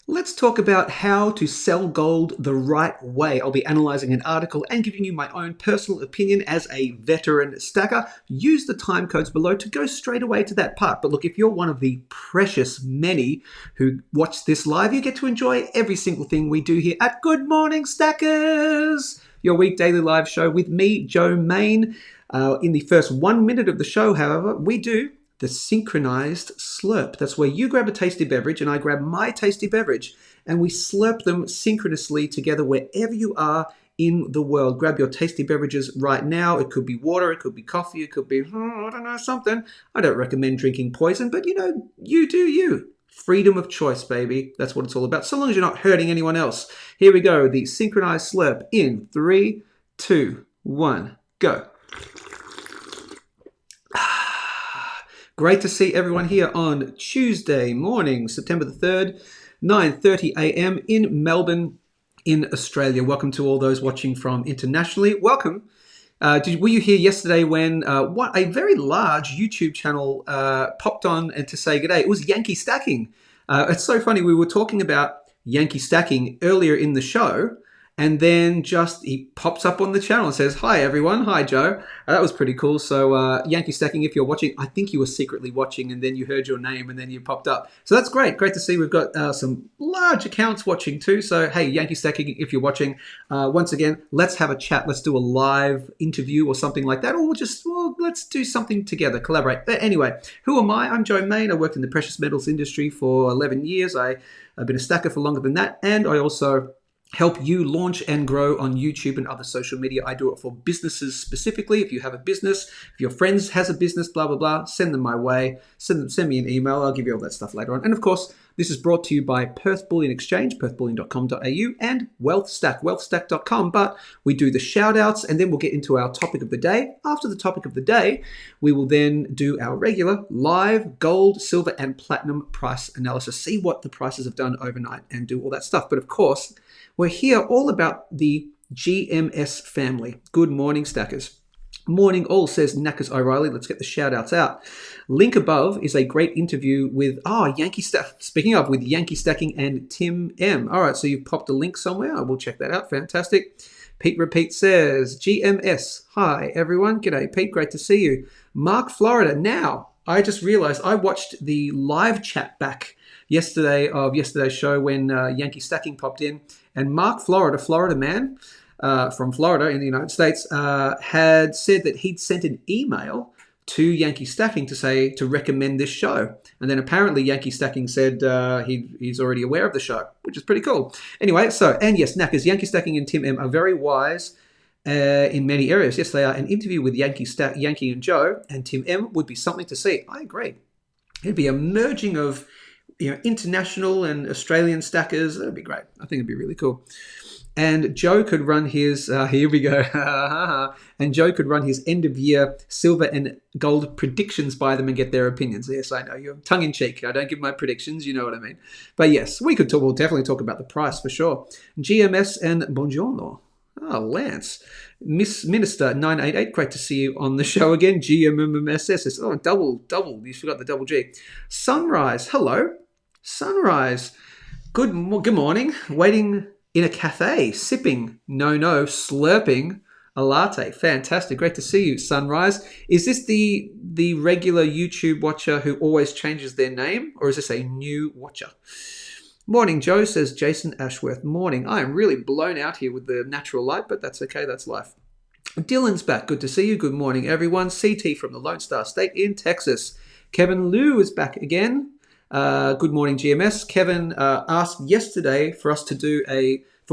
Let's talk about how to sell gold the right way. I'll be analyzing an article and giving you my own personal opinion as a veteran stacker. Use the time codes below to go straight away to that part. But look, if you're one of the precious many who watch this live, you get to enjoy every single thing we do here at Good Morning Stackers, your week daily live show with me, Joe Main. In the first 1 minute of the show, however, we do the synchronized slurp. That's where you grab a tasty beverage and I grab my tasty beverage and we slurp them synchronously together wherever you are in the world. Grab your tasty beverages right now. It could be water, it could be coffee, it could be, I don't know, something. I don't recommend drinking poison, but you do you. Freedom of choice, baby. That's what it's all about. So long as you're not hurting anyone else. Here we go. The synchronized slurp in 3, 2, 1, go. Great to see everyone here on Tuesday morning, September the 3rd, 9:30 a.m. in Melbourne, in Australia. Welcome to all those watching from internationally. Welcome. Were you here yesterday when a very large YouTube channel popped on and to say good day? It was Yankee Stacking. It's so funny. We were talking about Yankee Stacking earlier in the show. And then he pops up on the channel and says, hi, everyone. Hi, Joe. That was pretty cool. So Yankee Stacking, if you're watching, I think you were secretly watching and then you heard your name and then you popped up. So that's great. Great to see. We've got some large accounts watching too. So, hey, Yankee Stacking, if you're watching, once again, let's have a chat. Let's do a live interview or something like that. Or let's do something together, collaborate. But anyway, who am I? I'm Joe Main. I worked in the precious metals industry for 11 years. I've been a stacker for longer than that. And I also help you launch and grow on YouTube and other social media. I do it for businesses specifically. If you have a business, if your friends has a business, blah, blah, blah, send them my way. Send me an email. I'll give you all that stuff later on. And of course, this is brought to you by Perth Bullion Exchange, perthbullion.com.au, and Wealthstack, wealthstack.com. But we do the shout outs and then we'll get into our topic of the day. After the topic of the day, we will then do our regular live gold, silver, and platinum price analysis. See what the prices have done overnight and do all that stuff. But of course, we're here all about the GMS family. Good morning, stackers. Morning all, says Knackers O'Reilly. Let's get the shout outs out. Link above is a great interview with Yankee Stack. Speaking of, with Yankee Stacking and Tim M. All right, so you've popped a link somewhere. I will check that out. Fantastic. Pete Repeat says, GMS. Hi, everyone. G'day, Pete. Great to see you. Mark, Florida. Now, I just realized I watched the live chat back yesterday of yesterday's show when Yankee Stacking popped in. And Mark, Florida man from Florida in the United States, had said that he'd sent an email to Yankee Stacking to recommend this show. And then apparently Yankee Stacking said he's already aware of the show, which is pretty cool. Anyway, and yes, Knackers, Yankee Stacking and Tim M are very wise in many areas. Yes, they are. An interview with Yankee and Joe and Tim M would be something to see. I agree. It'd be a merging of international and Australian stackers. That'd be great. I think it'd be really cool. And Joe could run his, here we go. And Joe could run his end of year silver and gold predictions by them and get their opinions. Yes, I know. You're tongue in cheek. I don't give my predictions. You know what I mean. But yes, we'll definitely talk about the price for sure. GMS and Buongiorno. Lance. Miss Minister 988, great to see you on the show again. GMMSS. Double. You forgot the double G. Sunrise. Hello. Sunrise. Good morning. Waiting in a cafe, sipping, slurping a latte. Fantastic. Great to see you, Sunrise. Is this the regular YouTube watcher who always changes their name, or is this a new watcher? Morning, Joe, says Jason Ashworth. Morning. I am really blown out here with the natural light, but that's okay. That's life. Dylan's back. Good to see you. Good morning, everyone. CT from the Lone Star State in Texas. Kevin Liu is back again. Good morning, GMS. Kevin asked yesterday for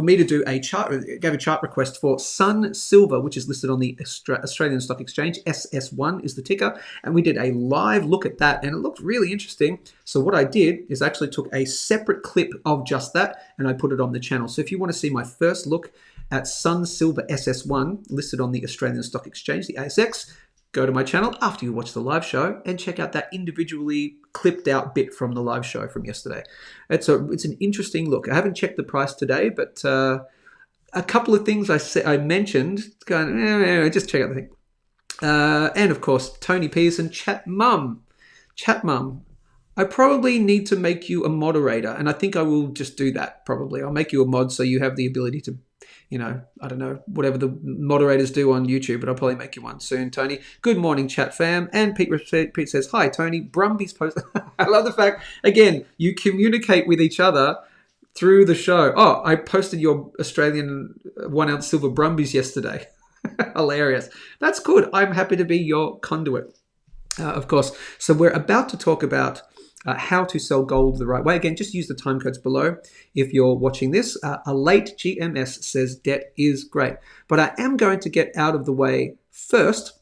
me to do a chart, gave a chart request for Sun Silver, which is listed on the Australian Stock Exchange. SS1 is the ticker. And we did a live look at that and it looked really interesting. So what I did is actually took a separate clip of just that and I put it on the channel. So if you want to see my first look at Sun Silver SS1 listed on the Australian Stock Exchange, the ASX, go to my channel after you watch the live show and check out that individually clipped out bit from the live show from yesterday. It's an interesting look. I haven't checked the price today, but a couple of things I mentioned, just check out the thing. And of course, Tony Pearson, Chat Mum. I probably need to make you a moderator, and I think I will just do that probably. I'll make you a mod so you have the ability to, I don't know, whatever the moderators do on YouTube, but I'll probably make you one soon, Tony. Good morning, chat fam. And Pete says, hi, Tony. Brumby's post. I love the fact, again, you communicate with each other through the show. Oh, I posted your Australian 1 ounce silver Brumbies yesterday. Hilarious. That's good. I'm happy to be your conduit. Of course. So we're about to talk about how to sell gold the right way. Again, just use the time codes below if you're watching this. A late GMS says debt is great. But I am going to get out of the way first.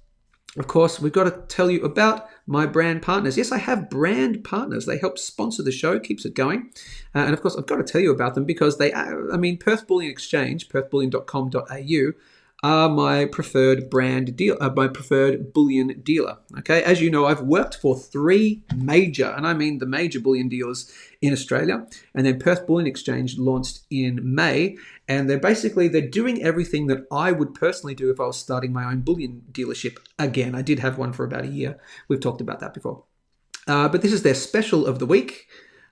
Of course, we've got to tell you about my brand partners. Yes, I have brand partners. They help sponsor the show, keeps it going. And of course, I've got to tell you about them because Perth Bullion Exchange, perthbullion.com.au, are my preferred brand deal, my preferred bullion dealer. Okay, as you know, I've worked for 3 major, and I mean the major bullion dealers in Australia, and then Perth Bullion Exchange launched in May, and they're doing everything that I would personally do if I was starting my own bullion dealership again. I did have one for about a year. We've talked about that before, but this is their special of the week.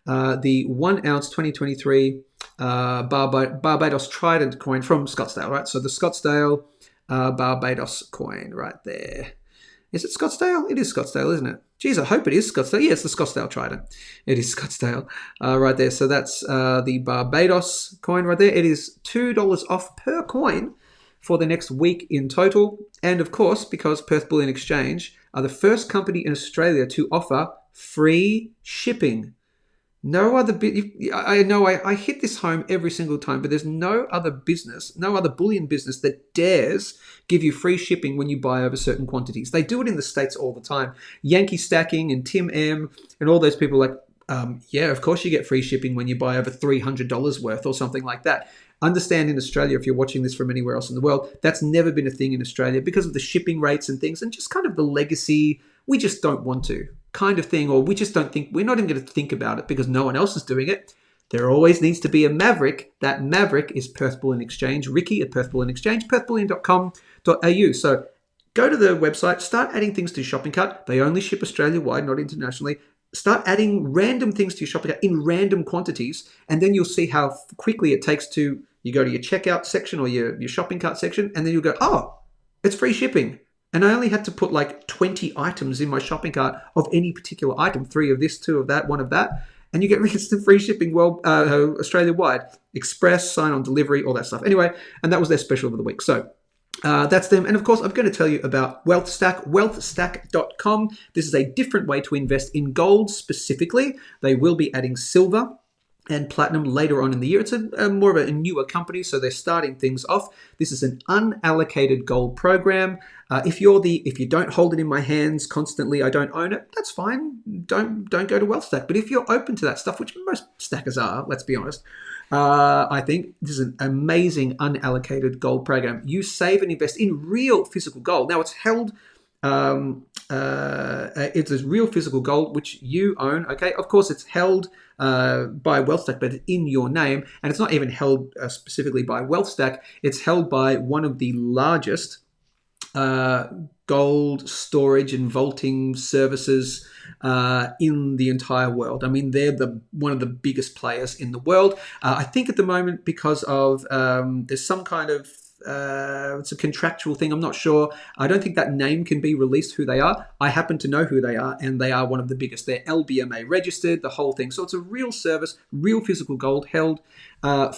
The 1 ounce 2023 Barbados Trident coin from Scottsdale, right? So the Scottsdale Barbados coin right there. Is it Scottsdale? It is Scottsdale, isn't it? Geez, I hope it is Scottsdale. Yeah, it's the Scottsdale Trident. It is Scottsdale right there. So that's the Barbados coin right there. It is $2 off per coin for the next week in total. And of course, because Perth Bullion Exchange are the first company in Australia to offer free shipping. No other I know I hit this home every single time, but there's no other business, no other bullion business that dares give you free shipping when you buy over certain quantities. They do it in the States all the time. Yankee Stacking and Tim M and all those people yeah, of course you get free shipping when you buy over $300 worth or something like that. Understand in Australia, if you're watching this from anywhere else in the world, that's never been a thing in Australia because of the shipping rates and things and just kind of the legacy. We just don't want to kind of thing, or we just don't think, we're not even going to think about it because no one else is doing it. There always needs to be a maverick. That maverick is Perth Bullion Exchange. Ricky at Perth Bullion Exchange, perthbullion.com.au. So go to the website, start adding things to your shopping cart. They only ship Australia-wide, not internationally. Start adding random things to your shopping cart in random quantities, and then you'll see how quickly it takes to, you go to your checkout section or your shopping cart section, and then you'll go, oh, it's free shipping. And I only had to put like 20 items in my shopping cart of any particular item, 3 of this, 2 of that, 1 of that. And you get instant free shipping Australia-wide. Express, sign-on delivery, all that stuff. Anyway, and that was their special of the week. So that's them. And of course, I'm going to tell you about Wealthstack, wealthstack.com. This is a different way to invest in gold specifically. They will be adding silver and platinum later on in the year. It's a more of a newer company, so they're starting things off. This is an unallocated gold program. If you don't hold it in my hands constantly, I don't own it, that's fine. Don't go to Wealthstack. But if you're open to that stuff, which most stackers are, let's be honest, I think this is an amazing unallocated gold program. You save and invest in real physical gold. Now it's held. It's a real physical gold which you own. Okay, of course it's held by Wealthstack, but it's in your name, and it's not even held specifically by Wealthstack. It's held by one of the largest gold storage and vaulting services in the entire world. I mean, they're one of the biggest players in the world. I think at the moment, because of there's some kind of it's a contractual thing. I'm not sure. I don't think that name can be released who they are. I happen to know who they are, and they are one of the biggest. They're LBMA registered, the whole thing. So it's a real service, real physical gold held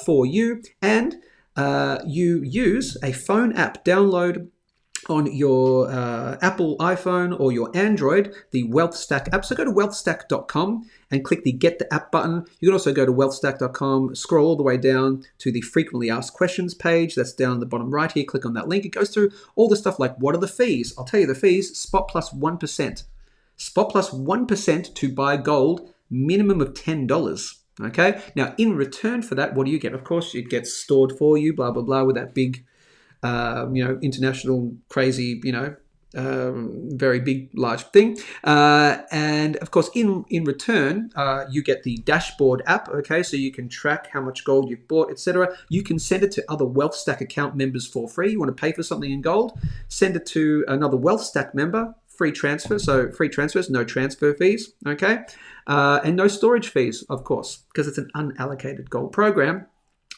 for you. And you use a phone app, download on your Apple iPhone or your Android, the Wealthstack app. So go to wealthstack.com and click the Get the App button. You can also go to wealthstack.com, scroll all the way down to the Frequently Asked Questions page. That's down the bottom right here. Click on that link. It goes through all the stuff like, what are the fees? I'll tell you the fees. Spot plus 1%. Spot plus 1% to buy gold, minimum of $10. Okay? Now, in return for that, what do you get? Of course, it gets stored for you, blah, blah, blah, with that big international crazy, very big, large thing. And of course, in return, you get the dashboard app. Okay, so you can track how much gold you've bought, etc. You can send it to other Wealthstack account members for free. You want to pay for something in gold, send it to another Wealthstack member free transfer. So free transfers, no transfer fees, okay? And no storage fees, of course, because it's an unallocated gold program.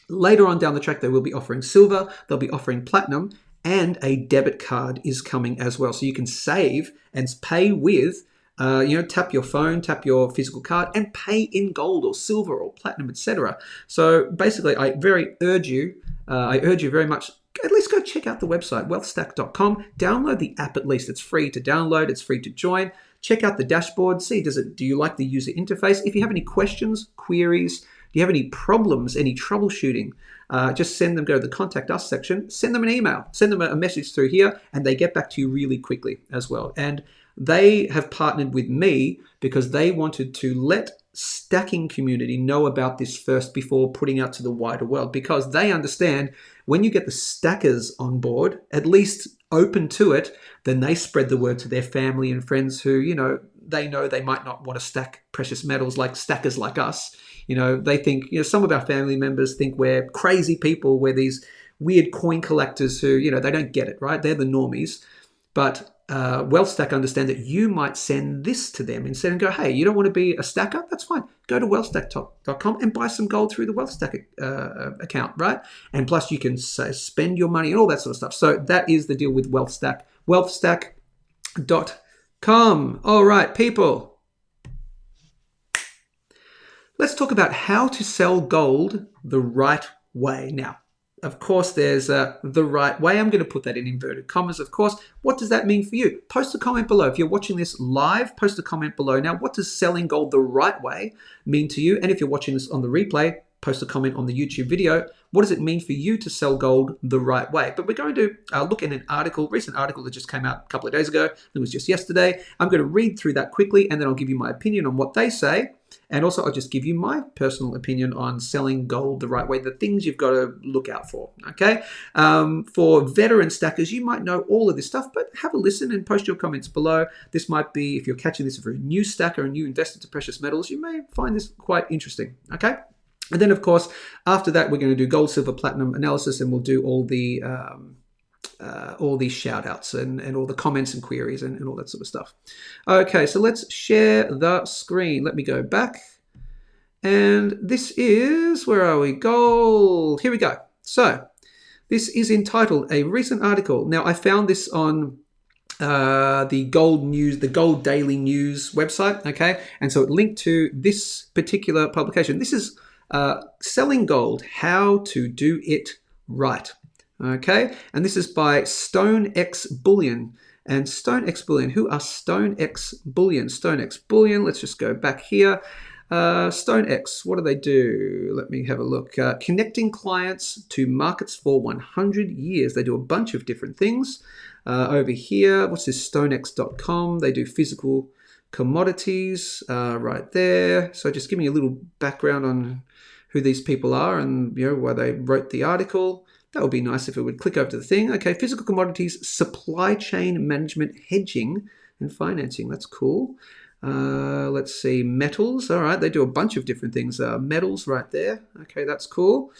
Later on down the track, they will be offering silver, they'll be offering platinum, and a debit card is coming as well. So you can save and pay with, tap your phone, tap your physical card, and pay in gold or silver or platinum, etc. So basically, I urge you very much, at least go check out the website, wealthstack.com. Download the app at least. It's free to download. It's free to join. Check out the dashboard. See, do you like the user interface? If you have any questions, queries, do you have any problems, any troubleshooting, just send them, go to the Contact Us section, send them an email, send them a message through here, and they get back to you really quickly as well. And they have partnered with me because they wanted to let stacking community know about this first before putting out to the wider world, because they understand when you get the stackers on board, at least open to it, then they spread the word to their family and friends who, they know they might not want to stack precious metals like stackers like us. They think, some of our family members think we're crazy people, we're these weird coin collectors who, they don't get it, right? They're the normies. But Wealthstack understand that you might send this to them instead and go, hey, you don't want to be a stacker? That's fine. Go to wealthstack.com and buy some gold through the Wealthstack account, right? And plus you can spend your money and all that sort of stuff. So that is the deal with Wealthstack. Wealthstack.com. All right, people. Let's talk about how to sell gold the right way. Now, of course, there's the right way. I'm going to put that in inverted commas, of course. What does that mean for you? Post a comment below. If you're watching this live, post a comment below. Now, what does selling gold the right way mean to you? And if you're watching this on the replay, post a comment on the YouTube video. What does it mean for you to sell gold the right way? But we're going to look at an recent article that just came out a couple of days ago. It was just yesterday. I'm going to read through that quickly, and then I'll give you my opinion on what they say. And also, I'll just give you my personal opinion on selling gold the right way, the things you've got to look out for, okay? For veteran stackers, you might know all of this stuff, but have a listen and post your comments below. This might be, if you're catching this for a new stacker, a new investor to precious metals, you may find this quite interesting, okay? And then, of course, after that, we're going to do gold, silver, platinum analysis, and we'll do all the shout outs and all the comments and queries and all that sort of stuff. Okay, so let's share the screen. Let me go back. And this is, where are we? Gold. Here we go. So this is entitled A Recent Article. Now, I found this on the Gold Daily News website, okay? And so it linked to this particular publication. This is Selling Gold, How to Do It Right. Okay, and this is by StoneX Bullion. And StoneX Bullion, who are StoneX Bullion? StoneX Bullion, let's just go back here. StoneX, what do they do? Let me have a look. Connecting clients to markets for 100 years. They do a bunch of different things. Over here, what's this? StoneX.com. They do physical commodities right there. So just give me a little background on who these people are and why they wrote the article. That would be nice if it would click over to the thing. Okay, physical commodities, supply chain management, hedging, and financing. That's cool. Let's see, metals. All right, they do a bunch of different things. Metals right there. Okay, that's cool.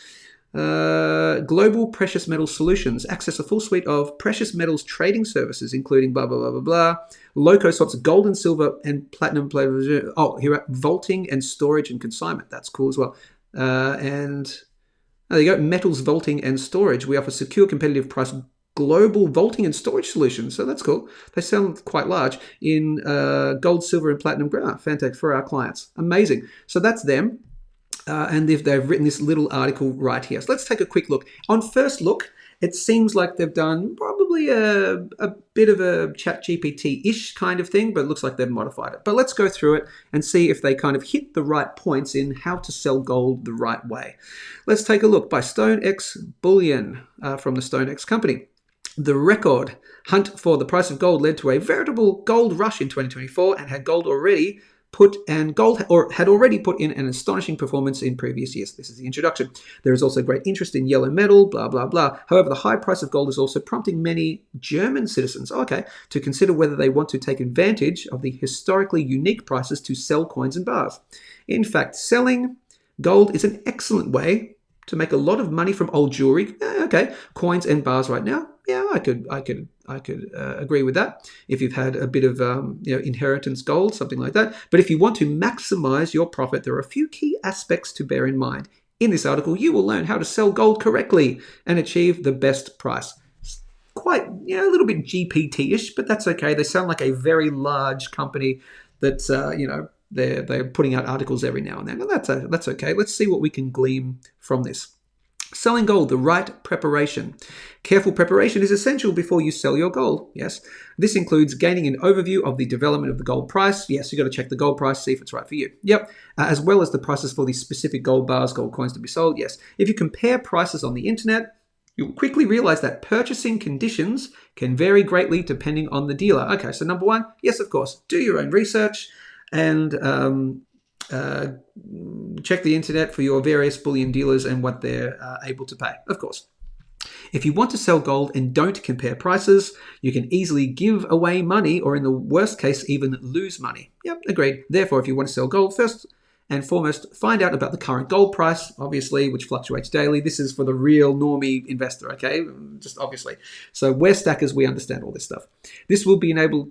Global precious metal solutions. Access a full suite of precious metals trading services, including blah, blah, blah, blah, blah. Loco swaps, gold and silver and platinum. Oh, here are vaulting and storage and consignment. That's cool as well. There you go, metals, vaulting, and storage. We offer secure, competitive price global vaulting and storage solutions. So that's cool. They sound quite large in gold, silver, and platinum. Fantastic for our clients. Amazing. So that's them. And they've written this little article right here. So let's take a quick look. On first look, it seems like they've done probably a bit of a ChatGPT-ish kind of thing, but it looks like they've modified it. But let's go through it and see if they kind of hit the right points in how to sell gold the right way. Let's take a look by StoneX Bullion from the StoneX company. The record hunt for the price of gold led to a veritable gold rush in 2024 and had already put in an astonishing performance in previous years. This is the introduction. There is also great interest in yellow metal, blah, blah, blah. However, the high price of gold is also prompting many German citizens, to consider whether they want to take advantage of the historically unique prices to sell coins and bars. In fact, selling gold is an excellent way to make a lot of money from old jewelry, coins and bars right now. Yeah, I could agree with that. If you've had a bit of inheritance gold, something like that. But if you want to maximize your profit, there are a few key aspects to bear in mind. In this article, you will learn how to sell gold correctly and achieve the best price. Quite, a little bit GPT-ish, but that's okay. They sound like a very large company that's, they're putting out articles every now and then. And that's okay. Let's see what we can glean from this. Selling gold, the right preparation. Careful preparation is essential before you sell your gold. Yes. This includes gaining an overview of the development of the gold price. Yes, you've got to check the gold price, see if it's right for you. Yep. As well as the prices for the specific gold bars, gold coins to be sold. Yes. If you compare prices on the internet, you'll quickly realize that purchasing conditions can vary greatly depending on the dealer. Okay, so number one, yes, of course, do your own research and check the internet for your various bullion dealers and what they're able to pay, of course. If you want to sell gold and don't compare prices, you can easily give away money or in the worst case, even lose money. Yep, agreed. Therefore, if you want to sell gold, first and foremost, find out about the current gold price, obviously, which fluctuates daily. This is for the real normie investor, okay? Just obviously. So Wealthstackers, we understand all this stuff. This will enable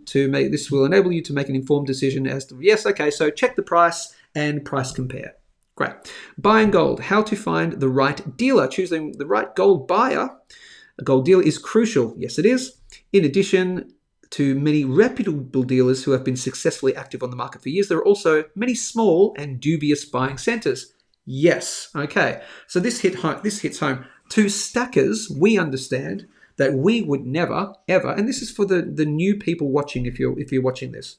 you to make an informed decision as to, yes, okay, so check the price and price compare. Great. Buying gold, how to find the right dealer. Choosing the right gold buyer, a gold dealer, is crucial. Yes, it is. In addition to many reputable dealers who have been successfully active on the market for years, there are also many small and dubious buying centers. Yes. Okay. So this hits home. To stackers, we understand that we would never, ever, and this is for the new people watching, if you're watching this.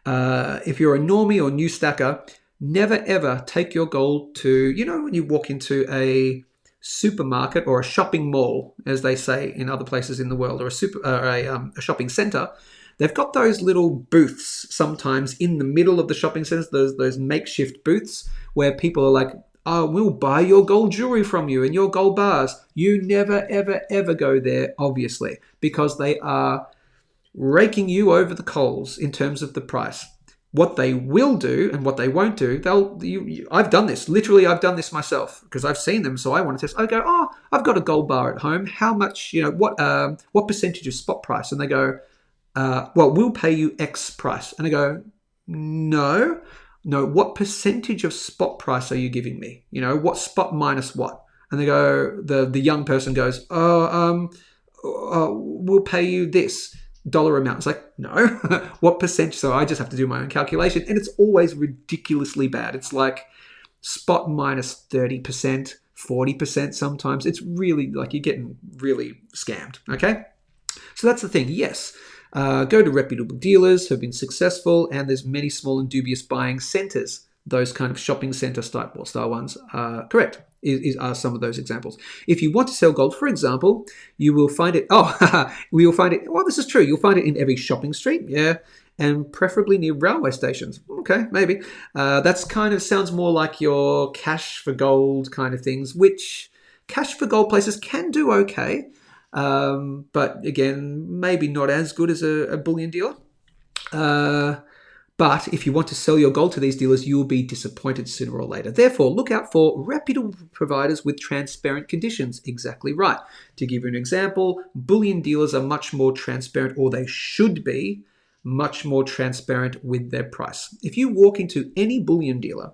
If you're a normie or new stacker, never ever take your gold to, when you walk into a supermarket or a shopping mall, as they say in other places in the world, or a shopping center, they've got those little booths sometimes in the middle of the shopping centers, those makeshift booths where people are like, oh, we'll buy your gold jewelry from you and your gold bars. You never, ever, ever go there, obviously, because they are raking you over the coals in terms of the price. What they will do and what they won't do, I've done this. Literally, I've done this myself because I've seen them. So I want to test. I go, oh, I've got a gold bar at home. How much, what percentage of spot price? And they go, well, we'll pay you X price. And I go, no, what percentage of spot price are you giving me? What spot minus what? And they go, the young person goes, we'll pay you this dollar amount. It's like, no, what percentage? So I just have to do my own calculation. And it's always ridiculously bad. It's like spot minus 30%, 40% sometimes. It's really like you're getting really scammed. Okay. So that's the thing. Yes. Go to reputable dealers who have been successful, and there's many small and dubious buying centers. Those kind of shopping center style ones are correct. Are some of those examples. If you want to sell gold, for example, you will find it. We will find it. Well, this is true. You'll find it in every shopping street, yeah, and preferably near railway stations. Okay, maybe. That's kind of sounds more like your cash for gold kind of things, which cash for gold places can do okay, but again, maybe not as good as a bullion dealer. But if you want to sell your gold to these dealers, you will be disappointed sooner or later. Therefore, look out for reputable providers with transparent conditions. Exactly right. To give you an example, bullion dealers are much more transparent, or they should be much more transparent with their price. If you walk into any bullion dealer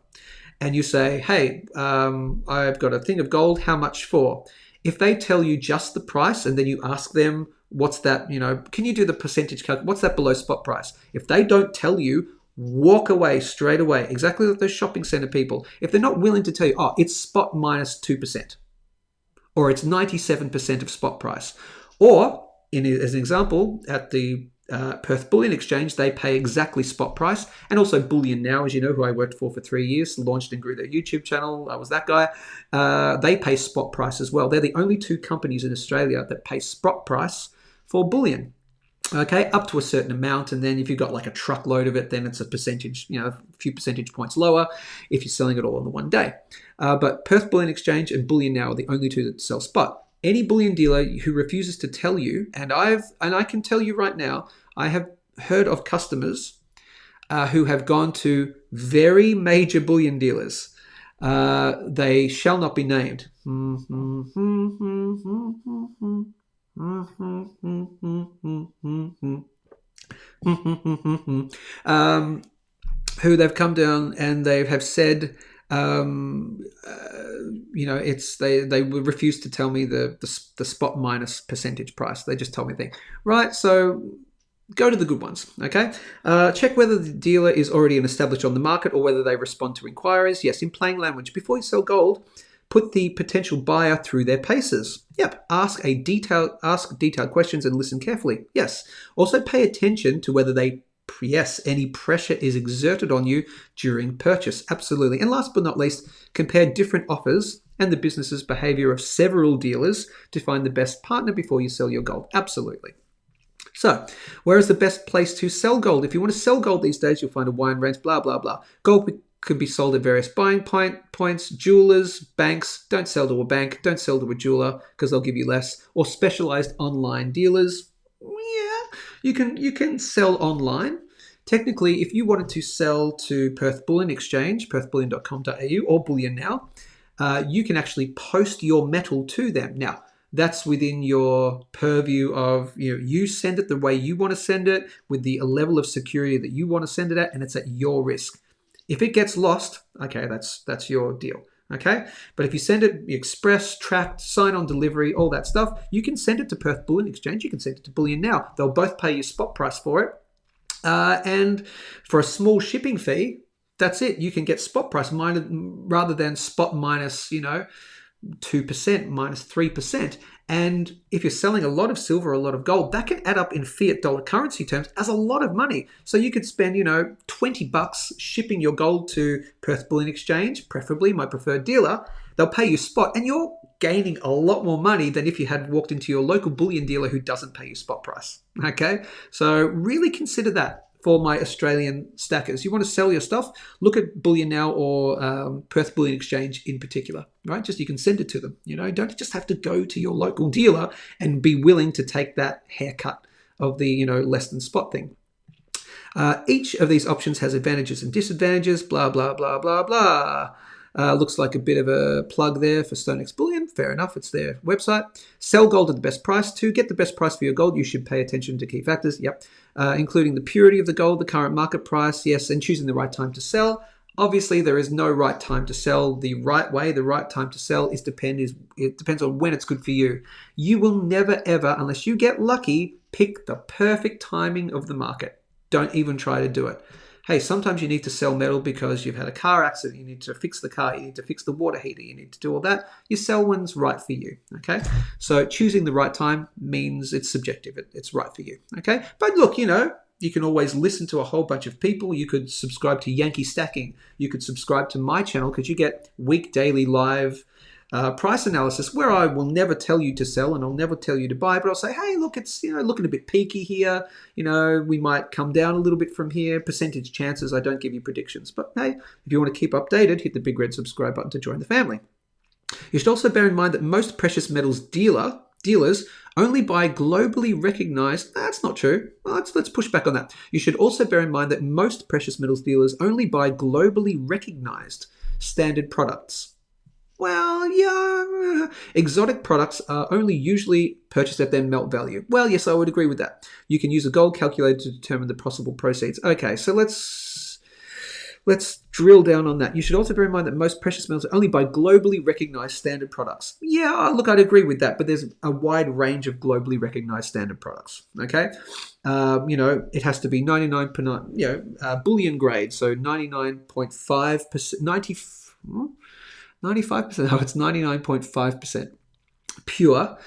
and you say, hey, I've got a thing of gold, how much for? If they tell you just the price and then you ask them, what's that, can you do the percentage calculation? What's that below spot price? If they don't tell you, walk away straight away. Exactly like those shopping center people. If they're not willing to tell you, oh, it's spot minus 2%, or it's 97% of spot price. Or, as an example, at the Perth Bullion Exchange, they pay exactly spot price. And also Bullion Now, as you know, who I worked for 3 years, launched and grew their YouTube channel. I was that guy. They pay spot price as well. They're the only two companies in Australia that pay spot price for bullion. Okay, up to a certain amount, and then if you've got like a truckload of it, then it's a percentage, a few percentage points lower if you're selling it all on the one day. But Perth Bullion Exchange and Bullion Now are the only two that sell spot. Any bullion dealer who refuses to tell you, and I can tell you right now, I have heard of customers who have gone to very major bullion dealers. They shall not be named. Who they've come down and they have said, it's they would refuse to tell me the spot minus percentage price. They just told me thing, right? So go to the good ones, okay? Check whether the dealer is already established on the market or whether they respond to inquiries. Yes, in plain language, before you sell gold, put the potential buyer through their paces. Yep. Ask detailed questions and listen carefully. Yes. Also pay attention to whether any pressure is exerted on you during purchase. Absolutely. And last but not least, compare different offers and the business's behavior of several dealers to find the best partner before you sell your gold. Absolutely. So, where is the best place to sell gold? If you want to sell gold these days, you'll find a wide range, blah, blah, blah. Gold could be sold at various buying points. Jewelers, banks, don't sell to a bank, don't sell to a jeweler because they'll give you less. Or specialized online dealers. Yeah, you can sell online. Technically, if you wanted to sell to Perth Bullion Exchange, perthbullion.com.au or Bullion Now, you can actually post your metal to them. Now, that's within your purview of, you send it the way you want to send it with the level of security that you want to send it at, and it's at your risk. If it gets lost, okay, that's your deal, okay? But if you send it express, tracked, sign on delivery, all that stuff, you can send it to Perth Bullion Exchange, you can send it to Bullion Now. They'll both pay you spot price for it. And for a small shipping fee, that's it. You can get spot price rather than spot minus, 2%, minus 3%. And if you're selling a lot of silver or a lot of gold, that can add up in fiat dollar currency terms as a lot of money. So you could spend, $20 shipping your gold to Perth Bullion Exchange, preferably my preferred dealer. They'll pay you spot and you're gaining a lot more money than if you had walked into your local bullion dealer who doesn't pay you spot price. Okay? So really consider that. For my Australian stackers, you want to sell your stuff, look at Bullion Now or Perth Bullion Exchange in particular, right? Just you can send it to them. Don't just have to go to your local dealer and be willing to take that haircut of the less than spot thing. Each of these options has advantages and disadvantages. Blah blah blah blah blah. Looks like a bit of a plug there for StoneX Bullion. Fair enough, it's their website. Sell gold at the best price. To get the best price for your gold, you should pay attention to key factors. Yep. Including the purity of the gold, the current market price, yes, and choosing the right time to sell. Obviously, there is no right time to sell. The right way, the right time to sell it depends on when it's good for you. You will never, ever, unless you get lucky, pick the perfect timing of the market. Don't even try to do it. Hey, sometimes you need to sell metal because you've had a car accident, you need to fix the car, you need to fix the water heater, you need to do all that. You sell one's right for you, okay? So choosing the right time means it's subjective, it's right for you, okay? But look, you can always listen to a whole bunch of people. You could subscribe to Yankee Stacking. You could subscribe to my channel because you get daily live price analysis where I will never tell you to sell and I'll never tell you to buy, but I'll say, hey, look, it's looking a bit peaky here. We might come down a little bit from here. Percentage chances, I don't give you predictions. But hey, if you want to keep updated, hit the big red subscribe button to join the family. You should also bear in mind that most precious metals dealers only buy globally recognized. That's not true. Let's push back on that. You should also bear in mind that most precious metals dealers only buy globally recognized standard products. Well, yeah, exotic products are only usually purchased at their melt value. Well, yes, I would agree with that. You can use a gold calculator to determine the possible proceeds. Okay, so let's drill down on that. You should also bear in mind that most precious metals only buy globally recognized standard products. Yeah, look, I'd agree with that, but there's a wide range of globally recognized standard products. Okay, it has to be 99%, bullion grade, so 99.5%, 95%, no, it's 99.5% pure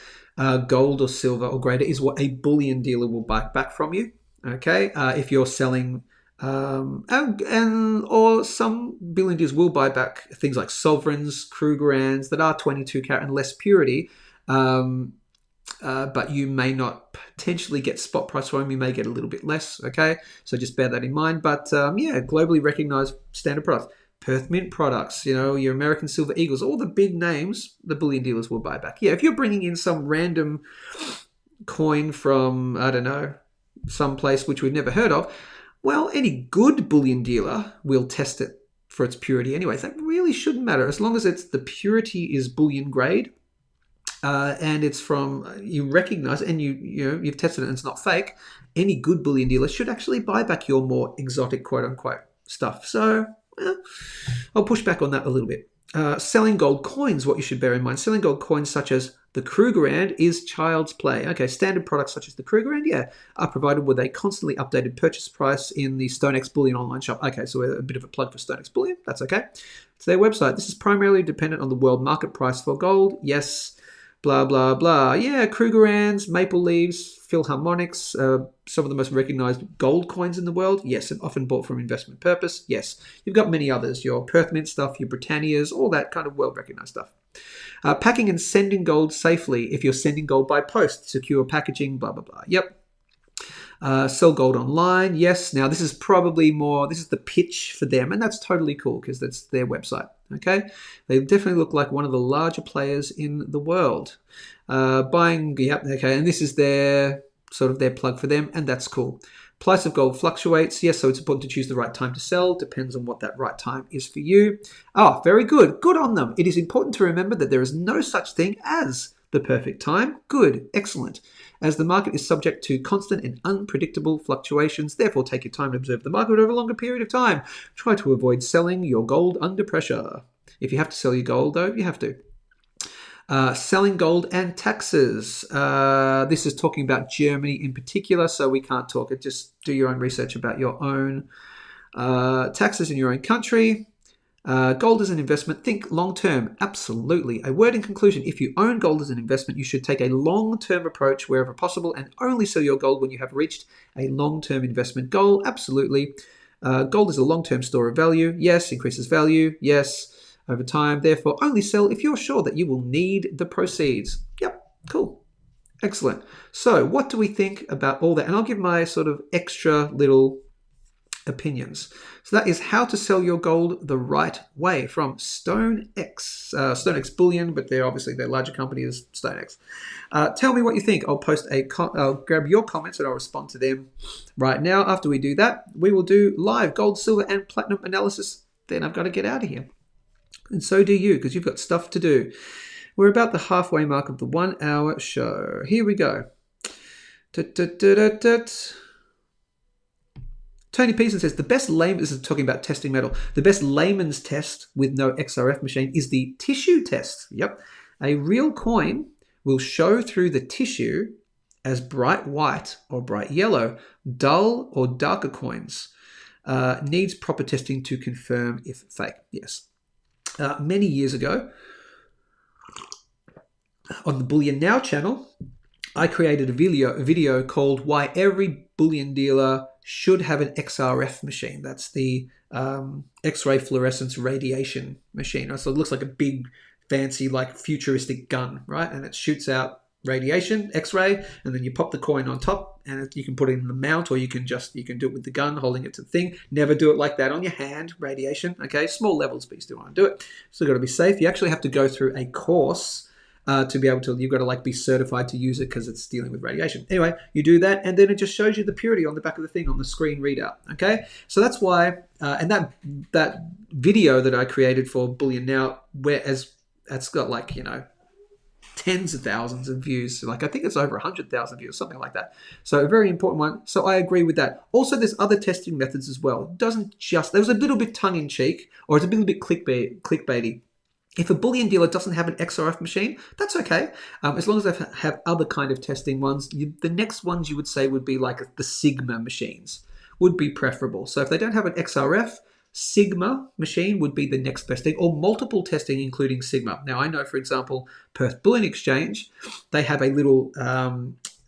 gold or silver or greater is what a bullion dealer will buy back from you. Okay, if you're selling, or some bullion dealers will buy back things like sovereigns, Krugerrands that are 22 carat and less purity, but you may not potentially get spot price for them. You may get a little bit less. Okay, so just bear that in mind. But globally recognized standard products. Perth Mint products, your American Silver Eagles, all the big names, the bullion dealers will buy back. Yeah, if you're bringing in some random coin from, I don't know, some place which we've never heard of, well, any good bullion dealer will test it for its purity anyway. That really shouldn't matter. As long as the purity is bullion grade, and it's from you recognize and you've tested it and it's not fake. Any good bullion dealer should actually buy back your more exotic quote unquote stuff. So I'll push back on that a little bit. Selling gold coins, what you should bear in mind. Selling gold coins such as the Krugerrand is child's play. Okay, standard products such as the Krugerrand, are provided with a constantly updated purchase price in the StoneX Bullion online shop. Okay, so we're a bit of a plug for StoneX Bullion. That's okay. It's their website. This is primarily dependent on the world market price for gold. Yes, blah, blah, blah. Yeah, Krugerrands, Maple Leaves, Philharmonics, some of the most recognized gold coins in the world. Yes, and often bought for investment purpose. Yes, you've got many others. Your Perth Mint stuff, your Britannias, all that kind of well-recognized stuff. Packing and sending gold safely if you're sending gold by post. Secure packaging, blah, blah, blah. Yep. Sell gold online. Yes. Now, this is the pitch for them, and that's totally cool because that's their website. Okay. They definitely look like one of the larger players in the world. Buying, yep. Okay. And this is their plug for them, and that's cool. Price of gold fluctuates. Yes, so it's important to choose the right time to sell. Depends on what that right time is for you. Oh, very good. Good on them. It is important to remember that there is no such thing as the perfect time. Good. Excellent. As the market is subject to constant and unpredictable fluctuations, therefore take your time to observe the market over a longer period of time. Try to avoid selling your gold under pressure. If you have to sell your gold, though, you have to. Selling gold and taxes. This is talking about Germany in particular, so we can't talk it. Just do your own research about your own taxes in your own country. Gold as an investment. Think long-term. Absolutely. A word in conclusion. If you own gold as an investment, you should take a long-term approach wherever possible and only sell your gold when you have reached a long-term investment goal. Absolutely. Gold is a long-term store of value. Yes. Increases value. Yes. Over time, therefore, only sell if you're sure that you will need the proceeds. Yep, cool. Excellent. So what do we think about all that? And I'll give my sort of extra little opinions. So that is how to sell your gold the right way from StoneX. StoneX Bullion, but their larger company is StoneX. Tell me what you think. I'll grab your comments and I'll respond to them right now. After we do that, we will do live gold, silver, and platinum analysis. Then I've got to get out of here. And so do you, because you've got stuff to do. We're about the halfway mark of the 1 hour show. Here we go. Tony Pearson says, this is talking about testing metal, the best layman's test with no XRF machine is the tissue test. Yep. A real coin will show through the tissue as bright white or bright yellow. Dull or darker coins needs proper testing to confirm if fake. Yes. Many years ago, on the Bullion Now channel, I created a video called Why Every Bullion Dealer Should Have an XRF Machine. That's the X-ray fluorescence radiation machine. So it looks like a big, fancy, like futuristic gun, right? And it shoots out radiation, X-ray, and then you pop the coin on top and you can put it in the mount, or you can do it with the gun, holding it to the thing. Never do it like that on your hand, radiation, okay? Small levels, but you still want to do it. Still got to be safe. You actually have to go through a course to be able to, you've got to be certified to use it because it's dealing with radiation. Anyway, you do that and then it just shows you the purity on the back of the thing on the screen readout, okay? So that's why, and that video that I created for Bullion Now, that's got tens of thousands of views. I think it's over 100,000 views, something like that. So a very important one. So I agree with that. Also, there's other testing methods as well. It doesn't just, there was a little bit tongue-in-cheek, or it's a little bit clickbaity. If a bullion dealer doesn't have an XRF machine, that's okay. As long as they have other kind of testing ones, the next ones you would say would be like the Sigma machines would be preferable. So if they don't have an XRF, Sigma machine would be the next best thing, or multiple testing, including Sigma. Now, I know, for example, Perth Bullion Exchange, they have a little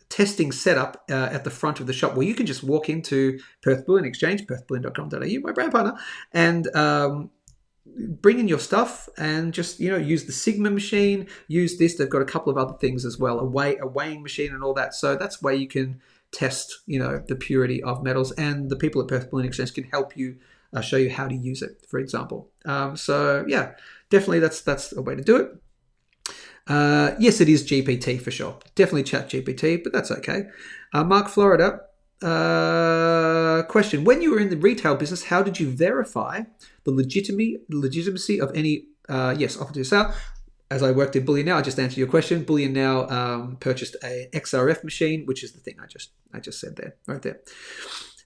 testing setup at the front of the shop where you can just walk into Perth Bullion Exchange, perthbullion.com.au, my brand partner, and bring in your stuff and just, use the Sigma machine, use this. They've got a couple of other things as well, a weighing machine and all that. So that's where you can test, the purity of metals, and the people at Perth Bullion Exchange can help you show you how to use it, for example. So yeah, definitely that's a way to do it. Yes, it is GPT for sure. Definitely chat GPT, but that's okay. Mark Florida, question. When you were in the retail business, how did you verify the legitimacy of any offer to sell? as I worked in Bullion Now, I just answered your question. Bullion Now purchased a XRF machine, which is the thing I just said there, right there.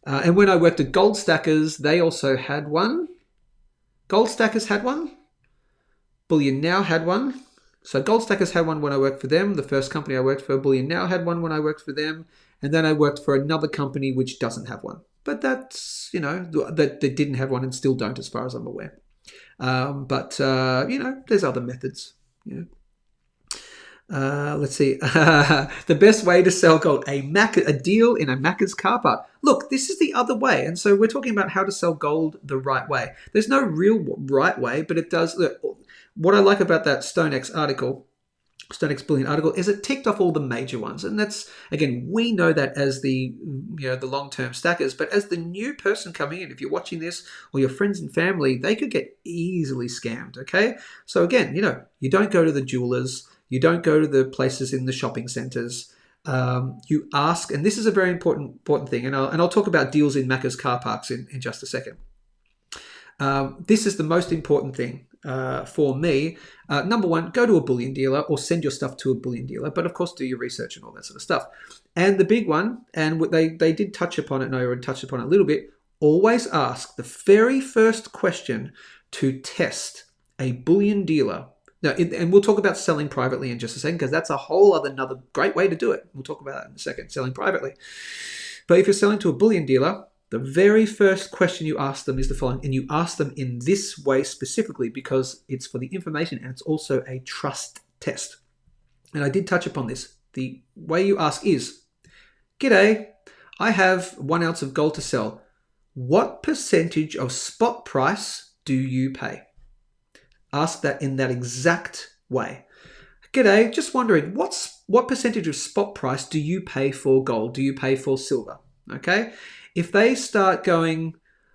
And when I worked at Goldstackers, they also had one. Goldstackers had one. Bullion Now had one. So Goldstackers had one when I worked for them. The first company I worked for, Bullion Now, had one when I worked for them. And then I worked for another company which doesn't have one. But that's, that they didn't have one and still don't, as far as I'm aware. But there's other methods. Let's see. The best way to sell gold, a deal in a Macca's car park. Look, this is the other way. And so we're talking about how to sell gold the right way. There's no real right way, but it does. Look, what I like about that StoneX Bullion article is it ticked off all the major ones. And that's, again, we know that as the long-term stackers, but as the new person coming in, if you're watching this or your friends and family, they could get easily scammed, okay? So again, you don't go to the jewelers, you don't go to the places in the shopping centers. You ask, and this is a very important thing, and I'll talk about deals in Macca's car parks in just a second. This is the most important thing for me. Number one, go to a bullion dealer or send your stuff to a bullion dealer, but of course do your research and all that sort of stuff. And the big one, and what they did touch upon it, and I already touched upon it a little bit, always ask the very first question to test a bullion dealer. Now, and we'll talk about selling privately in just a second, because that's a whole another great way to do it. We'll talk about that in a second, selling privately. But if you're selling to a bullion dealer, the very first question you ask them is the following, and you ask them in this way specifically because it's for the information and it's also a trust test. And I did touch upon this. The way you ask is, "G'day, I have 1 ounce of gold to sell. What percentage of spot price do you pay?" Ask that in that exact way. "G'day, just wondering, what percentage of spot price do you pay for gold? Do you pay for silver?" Okay? If they start going,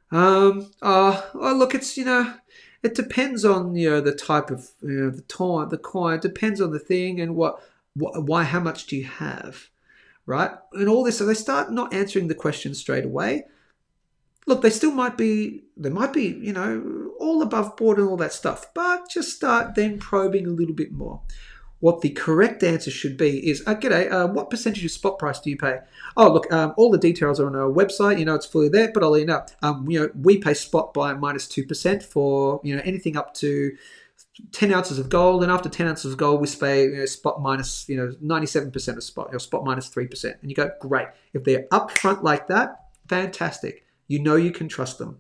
look, it's, it depends on, the type of, the coin, it depends on the thing and why, how much do you have, right? And all this, so they start not answering the question straight away. Look, they might be, all above board and all that stuff, but just start then probing a little bit more. What the correct answer should be is, "G'day, what percentage of spot price do you pay?" "Oh, look, all the details are on our website. It's fully there, but I'll let you know. We pay spot by -2% for, anything up to 10 ounces of gold, and after 10 ounces of gold, we pay spot minus, 97% of spot, or spot minus 3%. And you go, great. If they're upfront like that, fantastic. You can trust them.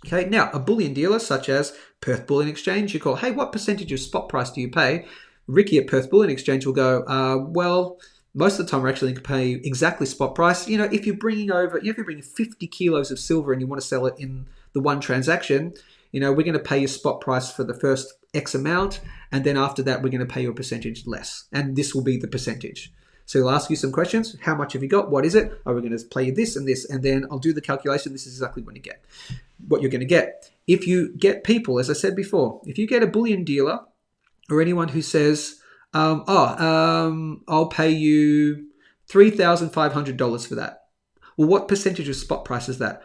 Okay, now a bullion dealer such as Perth Bullion Exchange, you call, "Hey, what percentage of spot price do you pay?" Ricky at Perth Bullion Exchange will go, "Well, most of the time we're actually going to pay exactly spot price. If you're bringing over, if you're bringing 50 kilos of silver and you want to sell it in the one transaction, we're going to pay you spot price for the first X amount, and then after that we're going to pay you a percentage less, and this will be the percentage." So he'll ask you some questions. "How much have you got? What is it? Are we going to pay you this and this?" And then I'll do the calculation. This is exactly what you're going to get. If you get people, as I said before, if you get a bullion dealer or anyone who says, "I'll pay you $3,500 for that." Well, what percentage of spot price is that?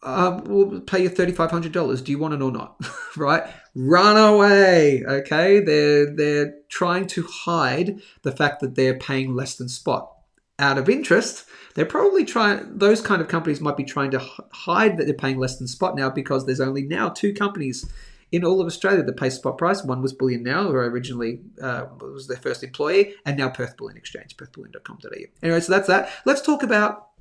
"We'll pay you $3,500. Do you want it or not?" Right? Run away. Okay? They're trying to hide the fact that they're paying less than spot. Out of interest, they're probably those kind of companies might be trying to hide that they're paying less than spot now, because there's only now 2 companies in all of Australia that pay spot price. One was Bullion Now, who originally was their first employee, and now Perth Bullion Exchange, perthbullion.com.au. Anyway, so that's that. Let's talk about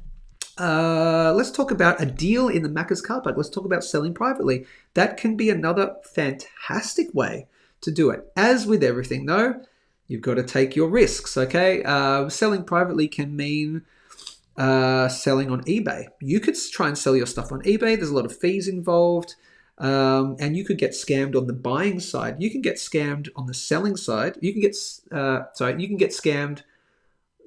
a deal in the Macca's car park. Let's talk about selling privately. That can be another fantastic way to do it. As with everything, though, you've got to take your risks. Okay, selling privately can mean selling on eBay. You could try and sell your stuff on eBay. There's a lot of fees involved. And you could get scammed on the buying side. You can get scammed on the selling side. You can get scammed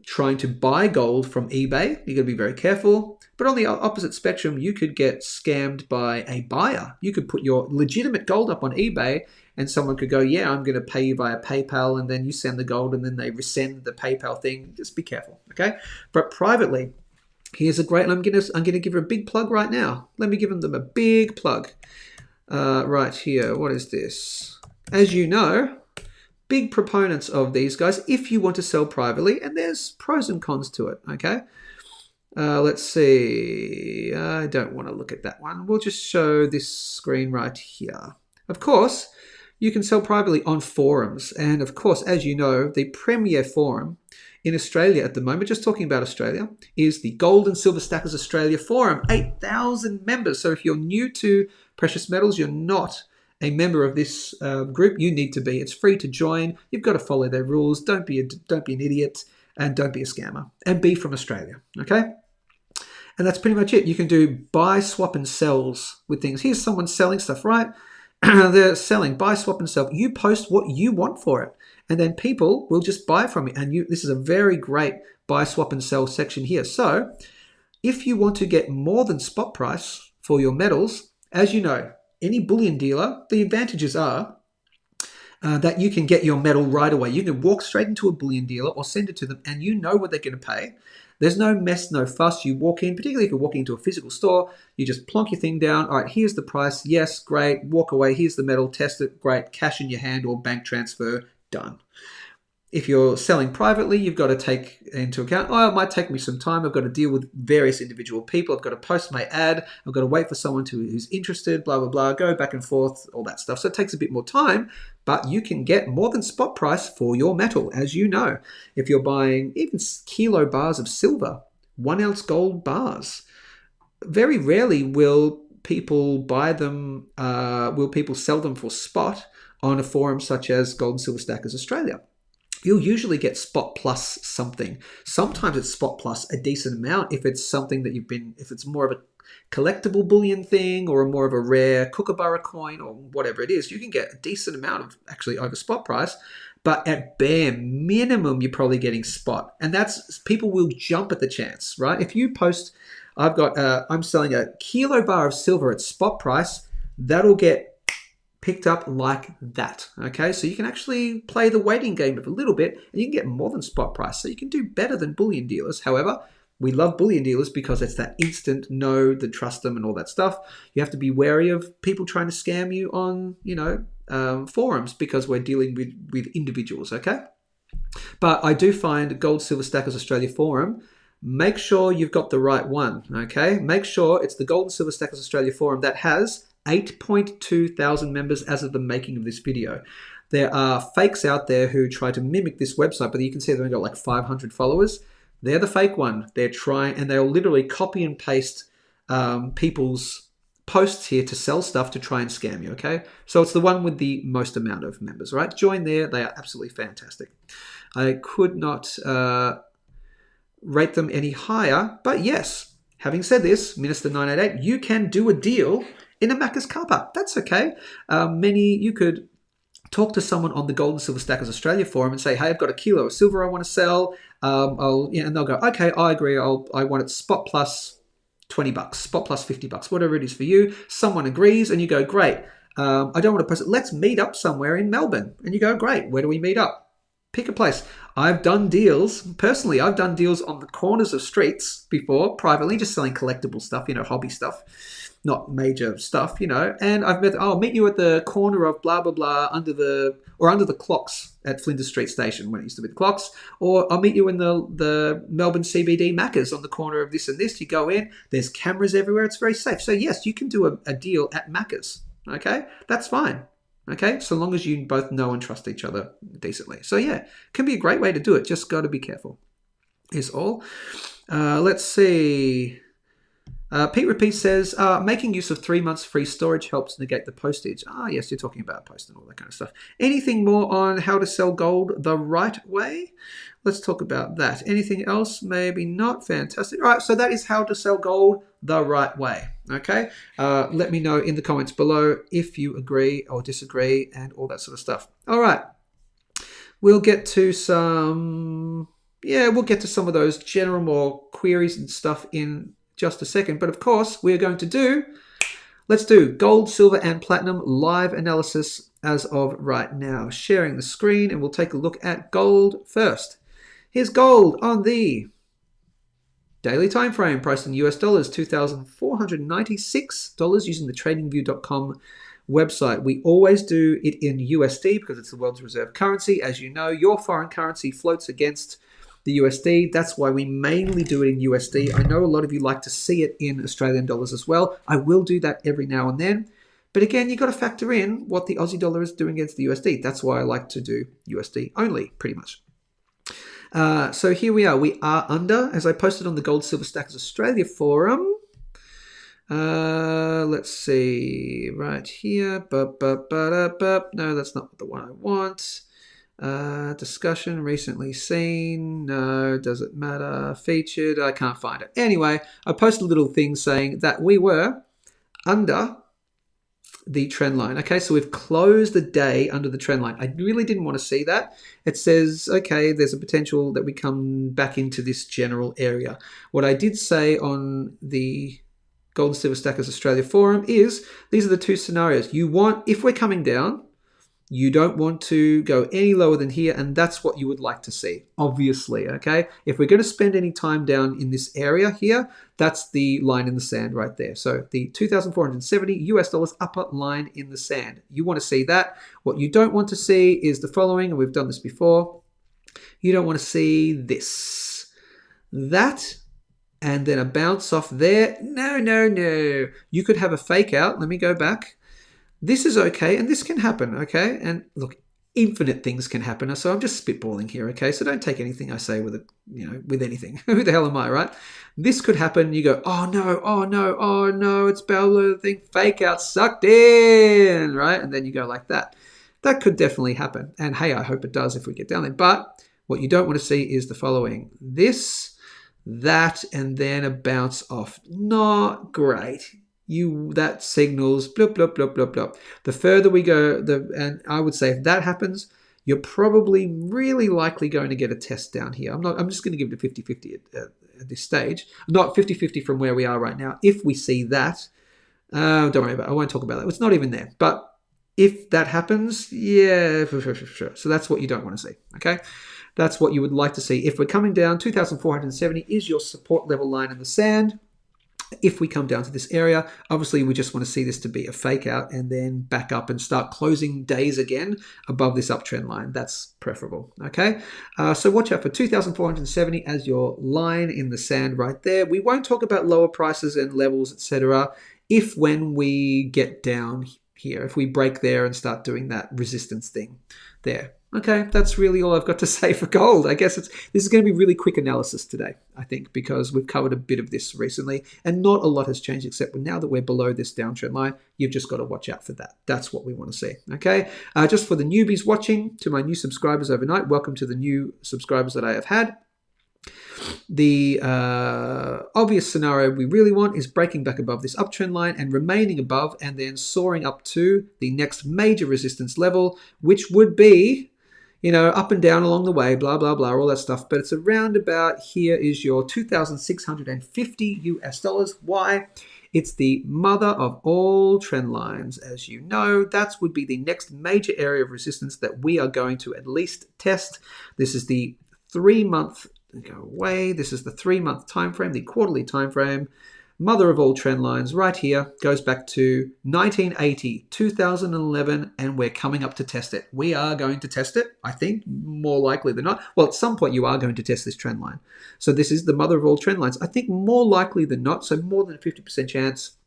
trying to buy gold from eBay. You got to be very careful. But on the opposite spectrum, you could get scammed by a buyer. You could put your legitimate gold up on eBay, and someone could go, "Yeah, I'm going to pay you via PayPal," and then you send the gold, and then they resend the PayPal thing. Just be careful, okay? But privately, here's a great, and I'm going to give her a big plug right now. Let me give them a big plug. Right here, what is this? As you know, big proponents of these guys if you want to sell privately, and there's pros and cons to it, okay? Let's see. I don't want to look at that one. We'll just show this screen right here. Of course, you can sell privately on forums. And of course, as you know, the premier forum in Australia at the moment, just talking about Australia, is the Gold and Silver Stackers Australia Forum. 8,000 members. So if you're new to precious metals, you're not a member of this group, you need to be. It's free to join. You've got to follow their rules. Don't be an idiot, and don't be a scammer. And be from Australia, okay? And that's pretty much it. You can do buy, swap, and sells with things. Here's someone selling stuff, right? They're selling, buy, swap, and sell. You post what you want for it, and then people will just buy from it. And this is a very great buy, swap, and sell section here. So if you want to get more than spot price for your metals, as you know, any bullion dealer, the advantages are that you can get your metal right away. You can walk straight into a bullion dealer or send it to them, and you know what they're going to pay. There's no mess, no fuss. You walk in, particularly if you're walking into a physical store, you just plonk your thing down. All right, here's the price. Yes, great. Walk away. Here's the metal. Test it. Great. Cash in your hand or bank transfer. Done. If you're selling privately, you've got to take into account, oh, it might take me some time. I've got to deal with various individual people. I've got to post my ad. I've got to wait for someone who's interested, blah, blah, blah, go back and forth, all that stuff. So it takes a bit more time, but you can get more than spot price for your metal, as you know. If you're buying even kilo bars of silver, 1 ounce gold bars, very rarely will people buy them, will people sell them for spot on a forum such as Gold and Silver Stackers Australia. You'll usually get spot plus something. Sometimes it's spot plus a decent amount if it's something that if it's more of a collectible bullion thing or more of a rare kookaburra coin or whatever it is, you can get a decent amount of actually over spot price. But at bare minimum, you're probably getting spot. And that's, people will jump at the chance, right? If you post, I'm selling a kilo bar of silver at spot price, that'll get picked up like that, okay? So you can actually play the waiting game a little bit and you can get more than spot price. So you can do better than bullion dealers. However, we love bullion dealers because it's that instant know, the trust them and all that stuff. You have to be wary of people trying to scam you on, forums because we're dealing with individuals, okay? But I do find Gold Silver Stackers Australia Forum, make sure you've got the right one, okay? Make sure it's the Gold and Silver Stackers Australia Forum that has 8.2 thousand members as of the making of this video. There are fakes out there who try to mimic this website, but you can see they've only got like 500 followers. They're the fake one. They're trying, and they'll literally copy and paste people's posts here to sell stuff to try and scam you, okay? So it's the one with the most amount of members, right? Join there. They are absolutely fantastic. I could not rate them any higher, but yes, having said this, Minister 988, you can do a deal in a Macca's car park. That's okay. You could talk to someone on the Gold and Silver Stackers Australia forum and say, hey, I've got a kilo of silver I want to sell. And they'll go, okay, I agree. I want it spot plus $20, spot plus $50, whatever it is for you. Someone agrees and you go, great. I don't want to post it. Let's meet up somewhere in Melbourne. And you go, great. Where do we meet up? Pick a place. I've done deals, personally, I've done deals on the corners of streets before, privately, just selling collectible stuff, hobby stuff. Not major stuff, and I'll meet you at the corner of blah, blah, blah, under the clocks at Flinders Street Station when it used to be the clocks, or I'll meet you in the Melbourne CBD Macca's on the corner of this and this. You go in, there's cameras everywhere, it's very safe. So yes, you can do a deal at Macca's, okay? That's fine, okay? So long as you both know and trust each other decently. So yeah, can be a great way to do it, just got to be careful, is all. Let's see. Pete Repeat says, making use of 3 months free storage helps negate the postage. Yes, you're talking about post and all that kind of stuff. Anything more on how to sell gold the right way? Let's talk about that. Anything else? Maybe not. Fantastic. All right, so that is how to sell gold the right way. Okay? Let me know in the comments below if you agree or disagree and all that sort of stuff. All right. We'll get to some of those general more queries and stuff in just a second. But of course, we're going to let's do gold, silver, and platinum live analysis as of right now. Sharing the screen, and we'll take a look at gold first. Here's gold on the daily time frame, priced in US dollars, $2,496 using the tradingview.com website. We always do it in USD because it's the world's reserve currency. As you know, your foreign currency floats against the USD. That's why we mainly do it in USD. I know a lot of you like to see it in Australian dollars as well. I will do that every now and then. But again, you've got to factor in what the Aussie dollar is doing against the USD. That's why I like to do USD only, pretty much. So here we are. We are under, as I posted on the Gold Silver Stackers Australia forum. Let's see, right here. No, that's not the one I want. Discussion recently seen. No, doesn't matter. Featured. I can't find it. Anyway, I posted a little thing saying that we were under the trend line. Okay, so we've closed the day under the trend line. I really didn't want to see that. It says, okay, there's a potential that we come back into this general area. What I did say on the Gold and Silver Stackers Australia forum is these are the two scenarios. You want, if we're coming down, you don't want to go any lower than here, and that's what you would like to see, obviously, okay? If we're going to spend any time down in this area here, that's the line in the sand right there. So the 2,470 US dollars upper line in the sand. You want to see that. What you don't want to see is the following, and we've done this before. You don't want to see this. That, and then a bounce off there. No, no, no. You could have a fake out. Let me go back. This is okay, and this can happen, okay? And look, infinite things can happen. So I'm just spitballing here, okay? So don't take anything I say with it, with anything. Who the hell am I, right? This could happen. You go, oh no, oh no, oh no, it's below the thing. Fake out, sucked in, right? And then you go like that. That could definitely happen. And hey, I hope it does if we get down there. But what you don't want to see is the following. This, that, and then a bounce off. Not great. That signals blop, blop, blop, blop, blop. The further we go, and I would say if that happens, you're probably really likely going to get a test down here. I'm just going to give it a 50-50 at this stage. Not 50-50 from where we are right now. If we see that, don't worry about it. I won't talk about that. It's not even there. But if that happens, yeah, for sure. So that's what you don't want to see, okay? That's what you would like to see. If we're coming down, 2,470 is your support level line in the sand. If we come down to this area, obviously we just want to see this to be a fake out and then back up and start closing days again above this uptrend line. That's preferable, okay? So watch out for 2,470 as your line in the sand right there. We won't talk about lower prices and levels, etc. when we get down here, if we break there and start doing that resistance thing there. Okay, that's really all I've got to say for gold. I guess this is going to be really quick analysis today, I think, because we've covered a bit of this recently and not a lot has changed except now that we're below this downtrend line, you've just got to watch out for that. That's what we want to see, okay? Just for the newbies watching, to my new subscribers overnight, welcome to the new subscribers that I have had. The obvious scenario we really want is breaking back above this uptrend line and remaining above and then soaring up to the next major resistance level, which would be, up and down along the way, blah, blah, blah, all that stuff. But it's around about here is your 2,650 US dollars. Why? It's the mother of all trend lines. As you know, that would be the next major area of resistance that we are going to at least test. This is the 3-month This is the 3-month time frame, the quarterly time frame. Mother of all trend lines right here goes back to 1980, 2011, and we're coming up to test it. We are going to test it, I think, more likely than not. Well, at some point you are going to test this trend line. So this is the mother of all trend lines. I think more likely than not, so more than a 50% chance,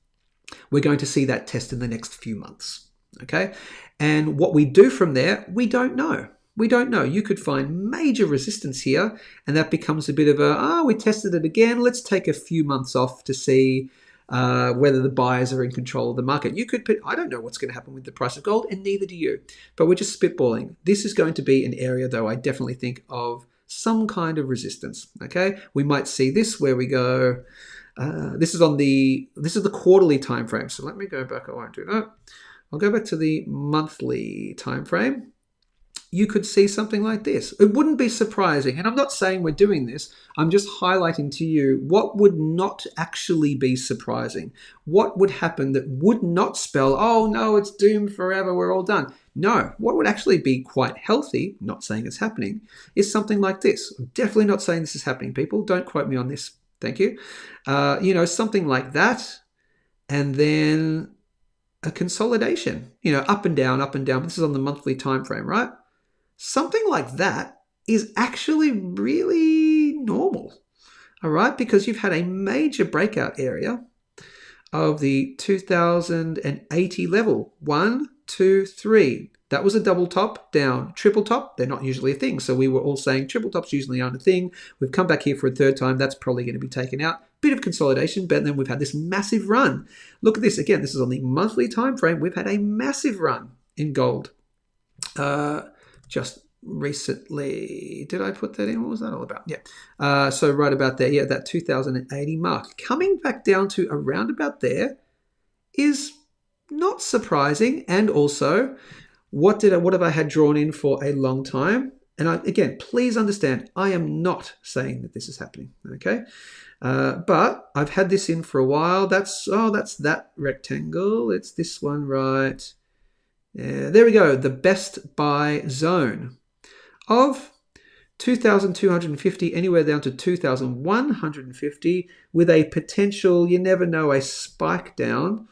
we're going to see that test in the next few months, okay? And what we do from there, we don't know. We don't know. You could find major resistance here, and that becomes a bit of we tested it again. Let's take a few months off to see whether the buyers are in control of the market. I don't know what's going to happen with the price of gold, and neither do you. But we're just spitballing. This is going to be an area, though, I definitely think of some kind of resistance. Okay, we might see this where we go. This is the quarterly time frame. So let me go back. I won't do that. I'll go back to the monthly time frame. You could see something like this. It wouldn't be surprising, and I'm not saying we're doing this, I'm just highlighting to you what would not actually be surprising. What would happen that would not spell, oh no, it's doomed forever, we're all done. No, what would actually be quite healthy, not saying it's happening, is something like this. I'm definitely not saying this is happening, people. Don't quote me on this, thank you. Something like that, and then a consolidation, up and down, up and down. This is on the monthly time frame, right? Something like that is actually really normal, all right? Because you've had a major breakout area of the 2080 level. 1, 2, 3. That was a double top down. Triple top, they're not usually a thing. So we were all saying triple tops usually aren't a thing. We've come back here for a third time. That's probably going to be taken out. Bit of consolidation, but then we've had this massive run. Look at this. Again, this is on the monthly time frame. We've had a massive run in gold. Just recently, did I put that in? What was that all about? Yeah. So right about there, yeah, that 2080 mark. Coming back down to around about there is not surprising. And also, what have I had drawn in for a long time? And again, please understand, I am not saying that this is happening, okay? But I've had this in for a while. That's that rectangle. It's this one, right? Yeah, there we go. The best buy zone of 2,250 anywhere down to 2,150 with a potential, you never know, a spike down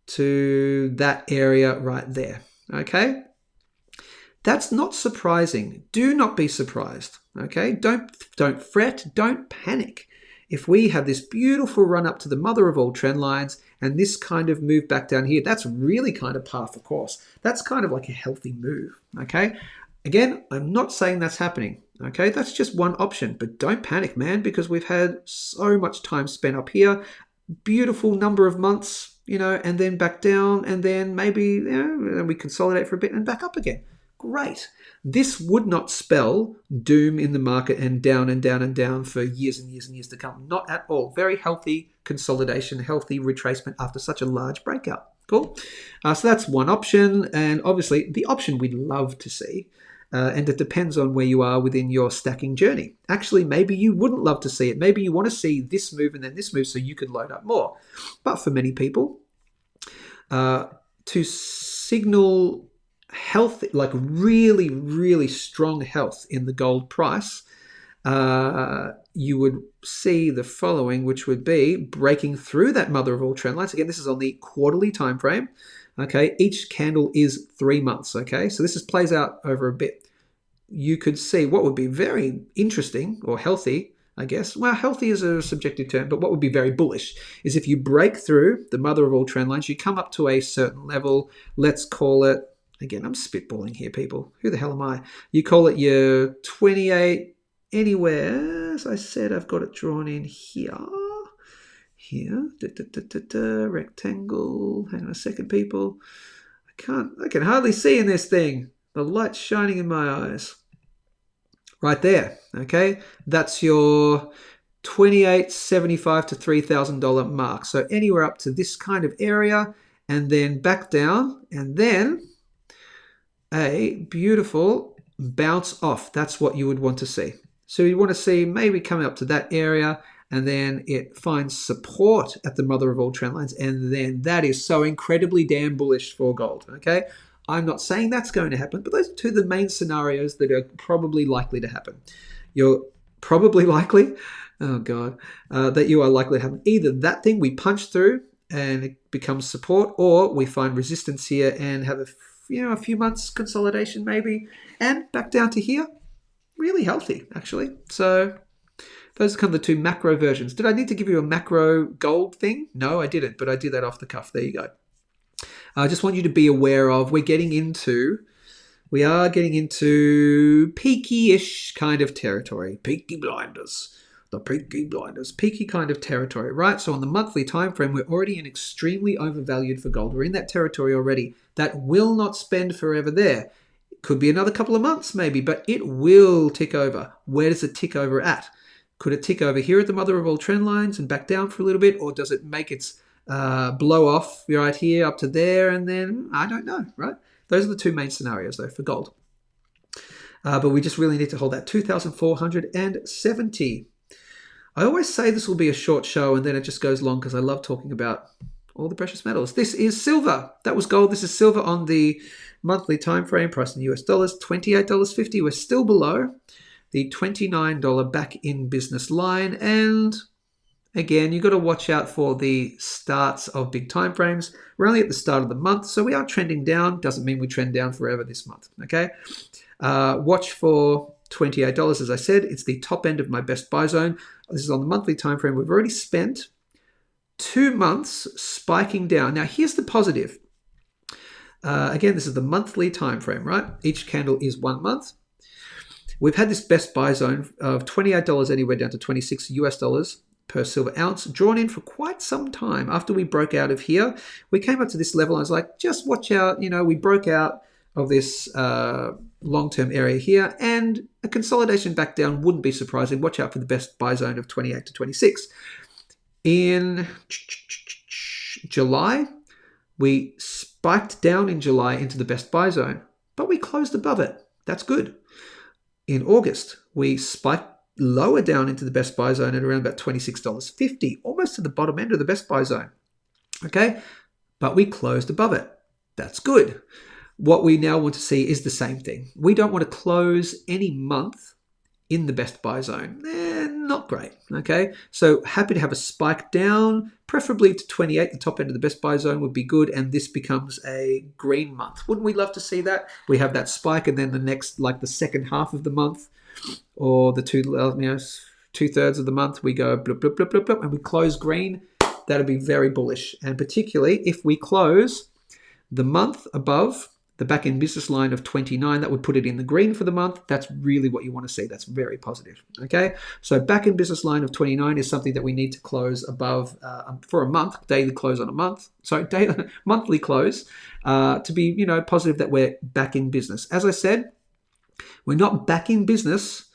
to that area right there. Okay? That's not surprising. Do not be surprised. Okay? Don't fret. Don't panic. If we have this beautiful run up to the mother of all trend lines and this kind of move back down here, that's really kind of par for course. That's kind of like a healthy move. Okay? Again, I'm not saying that's happening. Okay? That's just one option. But don't panic, man, because we've had so much time spent up here. Beautiful number of months, and then back down, and then maybe we consolidate for a bit and back up again. Great. This would not spell doom in the market and down and down and down for years and years and years to come. Not at all. Very healthy consolidation, healthy retracement after such a large breakout. Cool. So that's one option. And obviously the option we'd love to see, and it depends on where you are within your stacking journey. Actually, maybe you wouldn't love to see it. Maybe you want to see this move and then this move so you could load up more. But for many people, to signal health, like really, really strong health in the gold price, you would see the following, which would be breaking through that mother of all trend lines. Again, this is on the quarterly time frame. Okay, each candle is 3 months. Okay, so this plays out over a bit. You could see what would be very interesting or healthy, I guess. Well, healthy is a subjective term, but what would be very bullish is if you break through the mother of all trend lines, you come up to a certain level. Let's call it, again, I'm spitballing here, people. Who the hell am I? You call it your 28 anywhere. As I said, I've got it drawn in here. Rectangle. Hang on a second, people. I can hardly see in this thing. The light's shining in my eyes. Right there. Okay. That's your $2,875 to $3,000 mark. So anywhere up to this kind of area and then back down and then a beautiful bounce off. That's what you would want to see. So you want to see maybe coming up to that area and then it finds support at the mother of all trend lines. And then that is so incredibly damn bullish for gold. Okay. I'm not saying that's going to happen, but those are two of the main scenarios that are probably likely to happen. You're probably likely, that you are likely to happen. Either that thing we punch through and it becomes support, or we find resistance here and have a few months consolidation maybe, and back down to here. Really healthy, actually. So those are kind of the two macro versions. Did I need to give you a macro gold thing? No, I didn't, but I did that off the cuff. There you go. I just want you to be aware of we are getting into peaky-ish kind of territory. Peaky blinders. The peaky blinders. Peaky kind of territory, right? So on the monthly time frame, we're already in extremely overvalued for gold. We're in that territory already. That will not spend forever there. It could be another couple of months maybe, but it will tick over. Where does it tick over at? Could it tick over here at the mother of all trend lines and back down for a little bit, or does it make its blow off right here up to there and then I don't know, right? Those are the two main scenarios though for gold. But we just really need to hold that 2,470. I always say this will be a short show and then it just goes long because I love talking about all the precious metals. This is silver. That was gold. This is silver on the monthly time frame, price in US dollars, $28.50. We're still below the $29 back in business line and Again, you've got to watch out for the starts of big time frames. We're only at the start of the month, so we are trending down. Doesn't mean we trend down forever this month, okay? Watch for $28, as I said. It's the top end of my best buy zone. This is on the monthly time frame. We've already spent 2 months spiking down. Now, here's the positive. Again, this is the monthly time frame, right? Each candle is 1 month. We've had this best buy zone of $28 anywhere down to $26 per silver ounce drawn in for quite some time. After we broke out of here, we came up to this level. I was like, just watch out. We broke out of this long-term area here, and a consolidation back down wouldn't be surprising. Watch out for the best buy zone of 28 to 26. In July, we spiked down in July into the best buy zone, but we closed above it. That's good. In August, we spiked lower down into the best buy zone at around about $26.50, almost to the bottom end of the best buy zone. Okay, but we closed above it. That's good. What we now want to see is the same thing. We don't want to close any month in the best buy zone. Not great. Okay, so happy to have a spike down, preferably to 28. The top end of the best buy zone would be good, and this becomes a green month. Wouldn't we love to see that? We have that spike, and then the next, like the second half of the month, or the 2/3 of the month, we go blip, blip, blip, blip, blip, and we close green. That'll be very bullish. And particularly if we close the month above the back end business line of 29, that would put it in the green for the month. That's really what you want to see. That's very positive. Okay, so back end business line of 29 is something that we need to close above for a month, daily close on a month. So monthly close to be positive that we're back in business. As I said, we're not back in business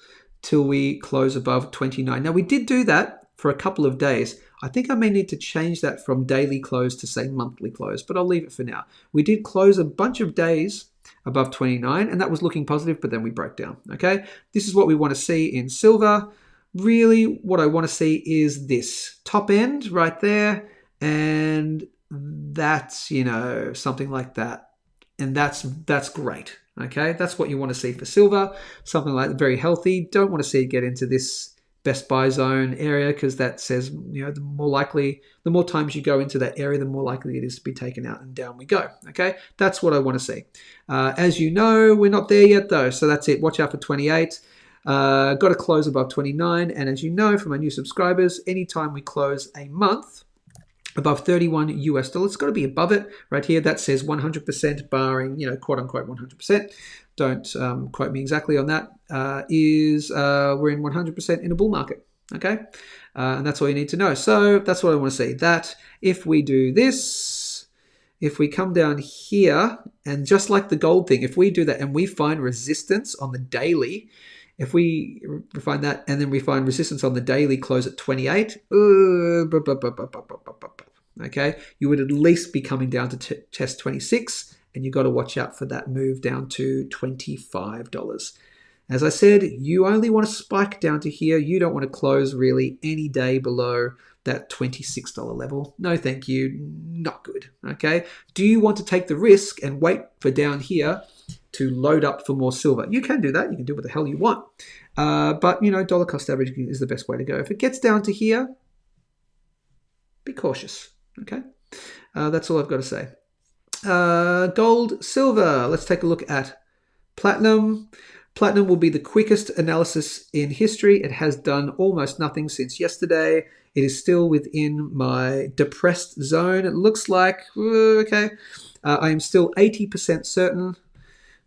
till we close above 29. Now, we did do that for a couple of days. I think I may need to change that from daily close to, say, monthly close, but I'll leave it for now. We did close a bunch of days above 29, and that was looking positive, but then we broke down, okay? This is what we want to see in silver. Really, what I want to see is this top end right there, and that's, something like that. And that's great. Okay, that's what you want to see for silver. Something like very healthy. Don't want to see it get into this best buy zone area, because that says, the more times you go into that area, the more likely it is to be taken out, and down we go. Okay, that's what I want to see. As you know, we're not there yet though, so that's it. Watch out for 28. Got to close above 29, and as you know from my new subscribers, anytime we close a month above $31, it's got to be above it right here. That says 100%, barring, quote unquote 100%. Don't quote me exactly on that. We're in 100% in a bull market. Okay, and that's all you need to know. So that's what I want to see. That if we do this, if we come down here, and just like the gold thing, if we do that and we find resistance on the daily, if we find that and then we find resistance on the daily close at 28, okay, you would at least be coming down to test 26, and you've got to watch out for that move down to $25. As I said, you only want to spike down to here. You don't want to close really any day below that $26 level. No, thank you. Not good. Okay. Do you want to take the risk and wait for down here to load up for more silver? You can do that. You can do what the hell you want. But, dollar cost averaging is the best way to go. If it gets down to here, be cautious. Okay. That's all I've got to say. Gold, silver. Let's take a look at platinum. Platinum will be the quickest analysis in history. It has done almost nothing since yesterday. It is still within my depressed zone. It looks like, okay. I am still 80% certain.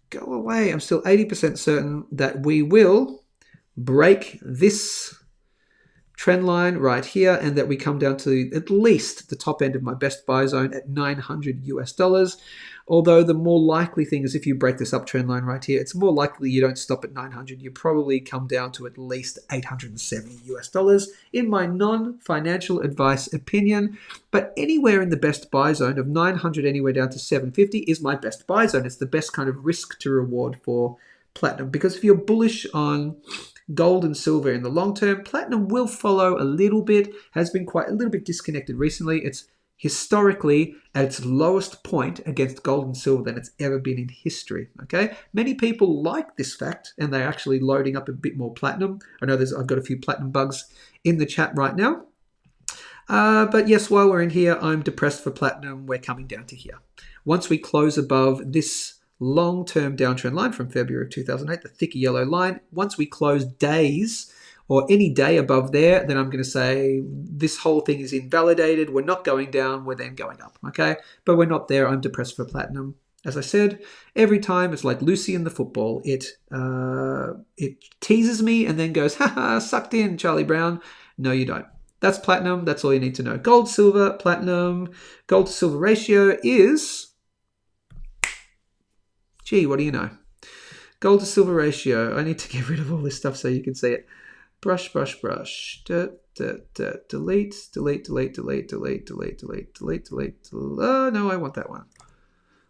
Go away. I'm still 80% certain that we will break this trend line right here, and that we come down to at least the top end of my best buy zone at $900. Although the more likely thing is if you break this uptrend line right here, it's more likely you don't stop at 900. You probably come down to at least $870 in my non-financial advice opinion. But anywhere in the best buy zone of 900 anywhere down to 750 is my best buy zone. It's the best kind of risk to reward for platinum, because if you're bullish on gold and silver in the long term, platinum will follow a little bit, has been quite a little bit disconnected recently. It's historically at its lowest point against gold and silver than it's ever been in history. Okay, many people like this fact, and they're actually loading up a bit more platinum. I know I've got a few platinum bugs in the chat right now. But yes, while we're in here, I'm depressed for platinum. We're coming down to here. Once we close above this long-term downtrend line from February of 2008, the thicker yellow line, once we close days or any day above there, then I'm going to say this whole thing is invalidated. We're not going down. We're then going up. Okay, but we're not there. I'm depressed for platinum. As I said, every time it's like Lucy in the football. It teases me and then goes, haha, sucked in, Charlie Brown. No, you don't. That's platinum. That's all you need to know. Gold, silver, platinum. Gold to silver ratio is... Gee, what do you know? Gold to silver ratio. I need to get rid of all this stuff so you can see it. Brush, brush, brush. Delete, delete, delete, delete, delete, delete, delete, delete. Oh, no, I want that one.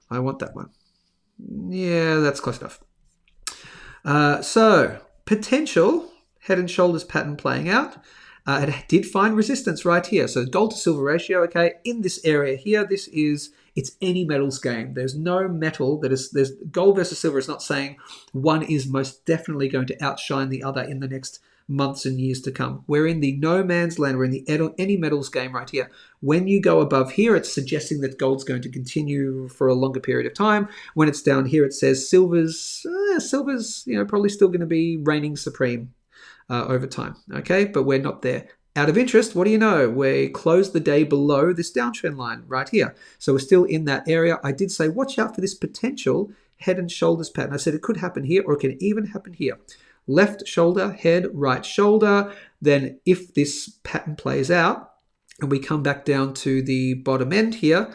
I want that one. Yeah, that's close enough. So, potential head and shoulders pattern playing out. It did find resistance right here. So gold to silver ratio, okay, in this area here, it's any metals game. There's no metal there's gold versus silver. It's not saying one is most definitely going to outshine the other in the next months and years to come. We're in the no man's land. We're in the any metals game right here. When you go above here, it's suggesting that gold's going to continue for a longer period of time. When it's down here, it says silver's probably still going to be reigning supreme over time. Okay, but we're not there. Out of interest, what do you know? We closed the day below this downtrend line right here. So we're still in that area. I did say, watch out for this potential head and shoulders pattern. I said it could happen here or it can even happen here. Left shoulder, head, right shoulder. Then if this pattern plays out and we come back down to the bottom end here,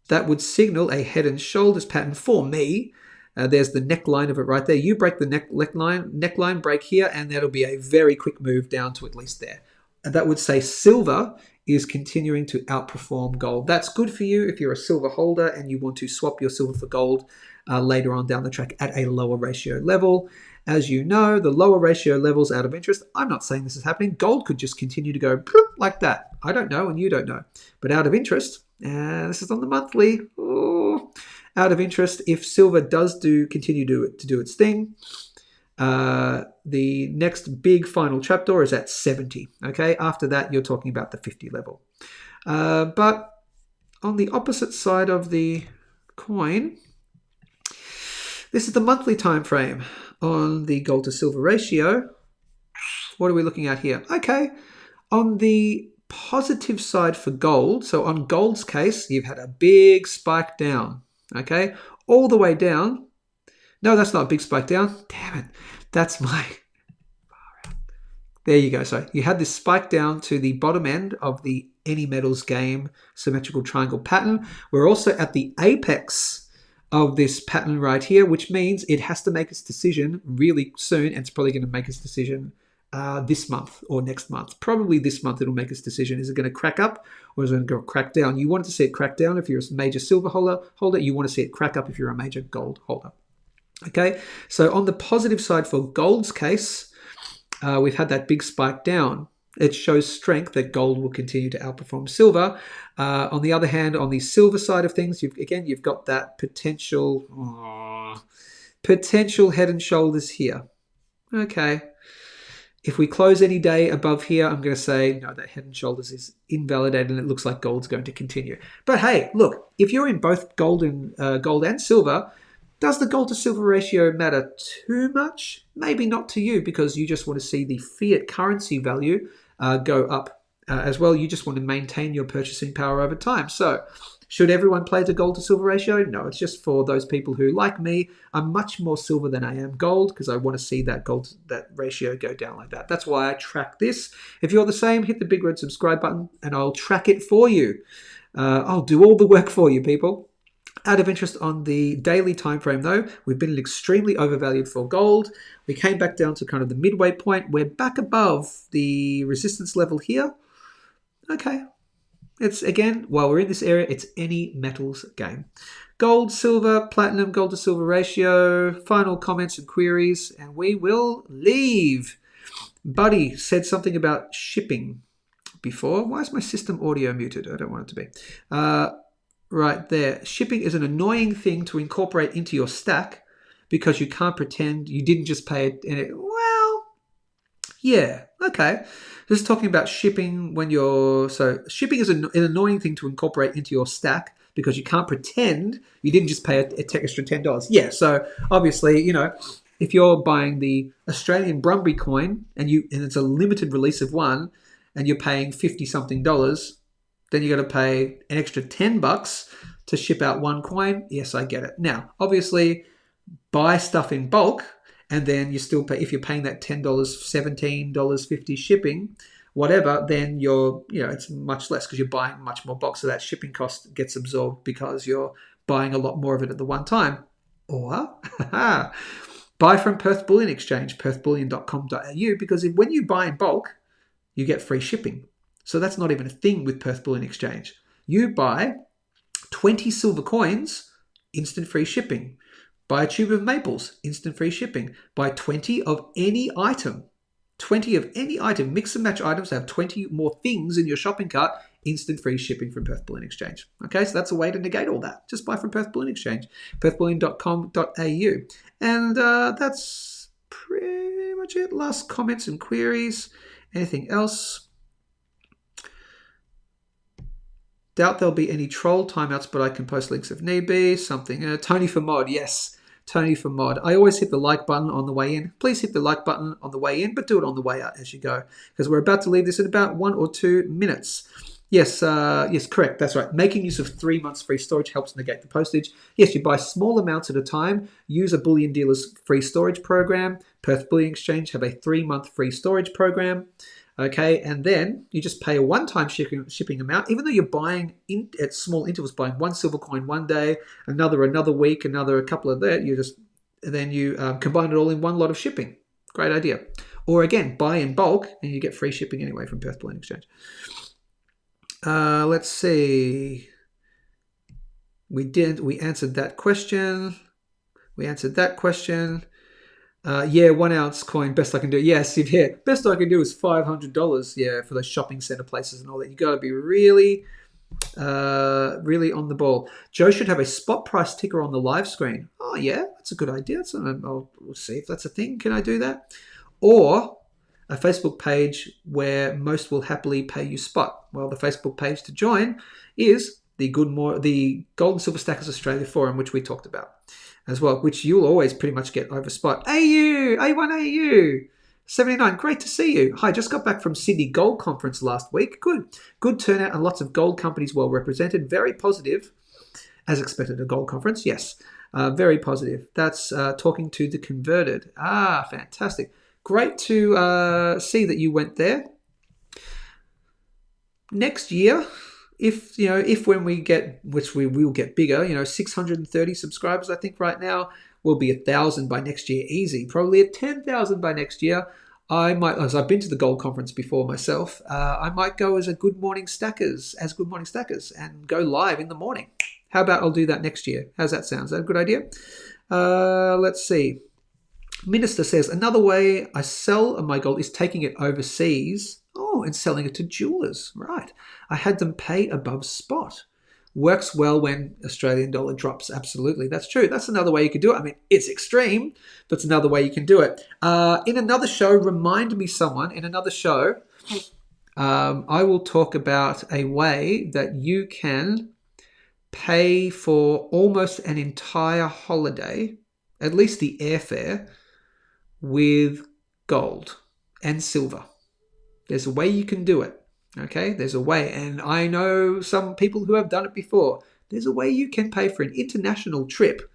that would signal a head and shoulders pattern for me. There's the neckline of it right there. You break the neckline break here, and that'll be a very quick move down to at least there. And that would say silver is continuing to outperform gold. That's good for you if you're a silver holder and you want to swap your silver for gold later on down the track at a lower ratio level. As you know, the lower ratio levels out of interest, I'm not saying this is happening. Gold could just continue to go like that. I don't know, and you don't know. But out of interest, this is on the monthly. Ooh. Out of interest, if silver does continue to do its thing, the next big final trapdoor is at 70. Okay, after that, you're talking about the 50 level. But on the opposite side of the coin, this is the monthly time frame on the gold to silver ratio. What are we looking at here? Okay, on the positive side for gold, so on gold's case, you've had a big spike down. Okay, all the way down. No, that's not a big spike down. Damn it. That's my... There you go. So you had this spike down to the bottom end of the any metals game symmetrical triangle pattern. We're also at the apex of this pattern right here, which means it has to make its decision really soon, and it's probably going to make its decision this month or next month. Probably this month it'll make its decision. Is it going to crack up or is it going to go crack down? You want to see it crack down if you're a major silver holder. You want to see it crack up if you're a major gold holder. Okay, so on the positive side for gold's case, we've had that big spike down. It shows strength that gold will continue to outperform silver. On the other hand, on the silver side of things, you've got that potential head and shoulders here. Okay. If we close any day above here, I'm going to say, no, that head and shoulders is invalidated and it looks like gold's going to continue. But hey, look, if you're in both gold and silver, does the gold to silver ratio matter too much? Maybe not to you because you just want to see the fiat currency value go up as well. You just want to maintain your purchasing power over time. So should everyone play the gold to silver ratio? No, it's just for those people who, like me, are much more silver than I am gold because I want to see that that ratio go down like that. That's why I track this. If you're the same, hit the big red subscribe button and I'll track it for you. I'll do all the work for you, people. Out of interest on the daily time frame, though, we've been extremely overvalued for gold. We came back down to kind of the midway point. We're back above the resistance level here. Okay. It's, again, while we're in this area, it's any metals game. Gold, silver, platinum, gold to silver ratio, final comments and queries, and we will leave. Buddy said something about shipping before. Why is my system audio muted? I don't want it to be. Right there. Shipping is an annoying thing to incorporate into your stack because you can't pretend you didn't just pay it. Well, Yeah, okay. Just talking about shipping when you're... So shipping is an annoying thing to incorporate into your stack because you can't pretend you didn't just pay an extra $10. Yeah, so obviously, if you're buying the Australian Brumby coin and it's a limited release of one and you're paying 50 something dollars, then you got to pay an extra $10 to ship out one coin. Yes, I get it. Now, obviously, buy stuff in bulk and then you still pay, if you're paying that $10, $17.50 shipping, whatever, then it's much less because you're buying much more bulk. So that shipping cost gets absorbed because you're buying a lot more of it at the one time. Or buy from Perth Bullion Exchange, perthbullion.com.au, because when you buy in bulk, you get free shipping. So that's not even a thing with Perth Bullion Exchange. You buy 20 silver coins, instant free shipping. Buy a tube of maples, instant free shipping. Buy 20 of any item. 20 of any item. Mix and match items, have 20 more things in your shopping cart, instant free shipping from Perth Bullion Exchange. Okay, so that's a way to negate all that. Just buy from Perth Bullion Exchange, perthbullion.com.au. And that's pretty much it. Last comments and queries. Anything else? Doubt there'll be any troll timeouts, but I can post links if need be. Something. Tony for mod, yes. Tony for mod. I always hit the like button on the way in. Please hit the like button on the way in, but do it on the way out as you go, because we're about to leave this in about 1 or 2 minutes. Yes, yes, correct. That's right. Making use of 3 months free storage helps negate the postage. Yes, you buy small amounts at a time. Use a Bullion Dealer's free storage program. Perth Bullion Exchange have a 3-month free storage program. Okay, and then you just pay a one-time shipping amount, even though you're buying at small intervals, buying one silver coin one day, another week, another a couple of that. You combine it all in one lot of shipping. Great idea. Or again, buy in bulk and you get free shipping anyway from Perth Bullion Exchange. Let's see. We answered that question. Yeah, 1 ounce coin, best I can do. Yes, best I can do is $500. Yeah, for those shopping center places and all that. You got to be really on the ball. Joe should have a spot price ticker on the live screen. Oh yeah, that's a good idea. We'll see if that's a thing. Can I do that? Or a Facebook page where most will happily pay you spot. Well, the Facebook page to join is the Gold and Silver Stackers Australia forum, which we talked about as well, which you'll always pretty much get over spot. A1AU, 79, great to see you. Hi, just got back from Sydney Gold Conference last week. Good turnout and lots of gold companies well represented. Very positive, as expected, a gold conference. Yes, very positive. That's talking to the converted. Fantastic. Great to see that you went there. Next year, if when we get, which we will get bigger, 630 subscribers, I think right now, will be 1,000 by next year, easy. Probably at 10,000 by next year. I might, as I've been to the Gold Conference before myself, I might go as Good Morning Stackers, and go live in the morning. How about I'll do that next year? How's that sound? Is that a good idea? Let's see. Minister says, another way I sell my gold is taking it overseas. And selling it to jewelers. Right. I had them pay above spot. Works well when Australian dollar drops. Absolutely. That's true. That's another way you can do it. I mean, it's extreme, but it's another way you can do it. In another show, remind me someone, in another show, I will talk about a way that you can pay for almost an entire holiday, at least the airfare, with gold and silver. There's a way you can do it, okay? There's a way, and I know some people who have done it before. There's a way you can pay for an international trip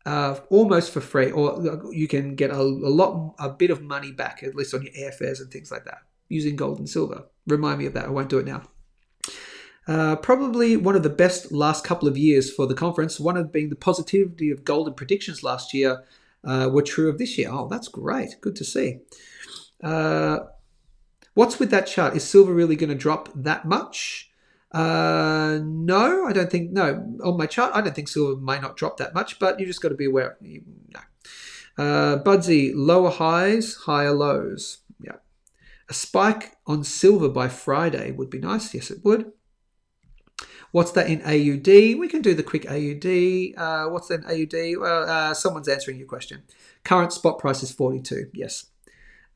almost for free, or you can get a bit of money back, at least on your airfares and things like that, using gold and silver. Remind me of that. I won't do it now. Probably one of the best last couple of years for the conference, one of being the positivity of golden predictions last year were true of this year. Oh, that's great. Good to see. What's with that chart? Is silver really going to drop that much? No, I don't think. No, on my chart, I don't think silver may not drop that much, but you just got to be aware. No. Budsy, lower highs, higher lows. Yeah. A spike on silver by Friday would be nice. Yes, it would. What's that in AUD? We can do the quick AUD. What's that in AUD? Well, someone's answering your question. Current spot price is 42. Yes.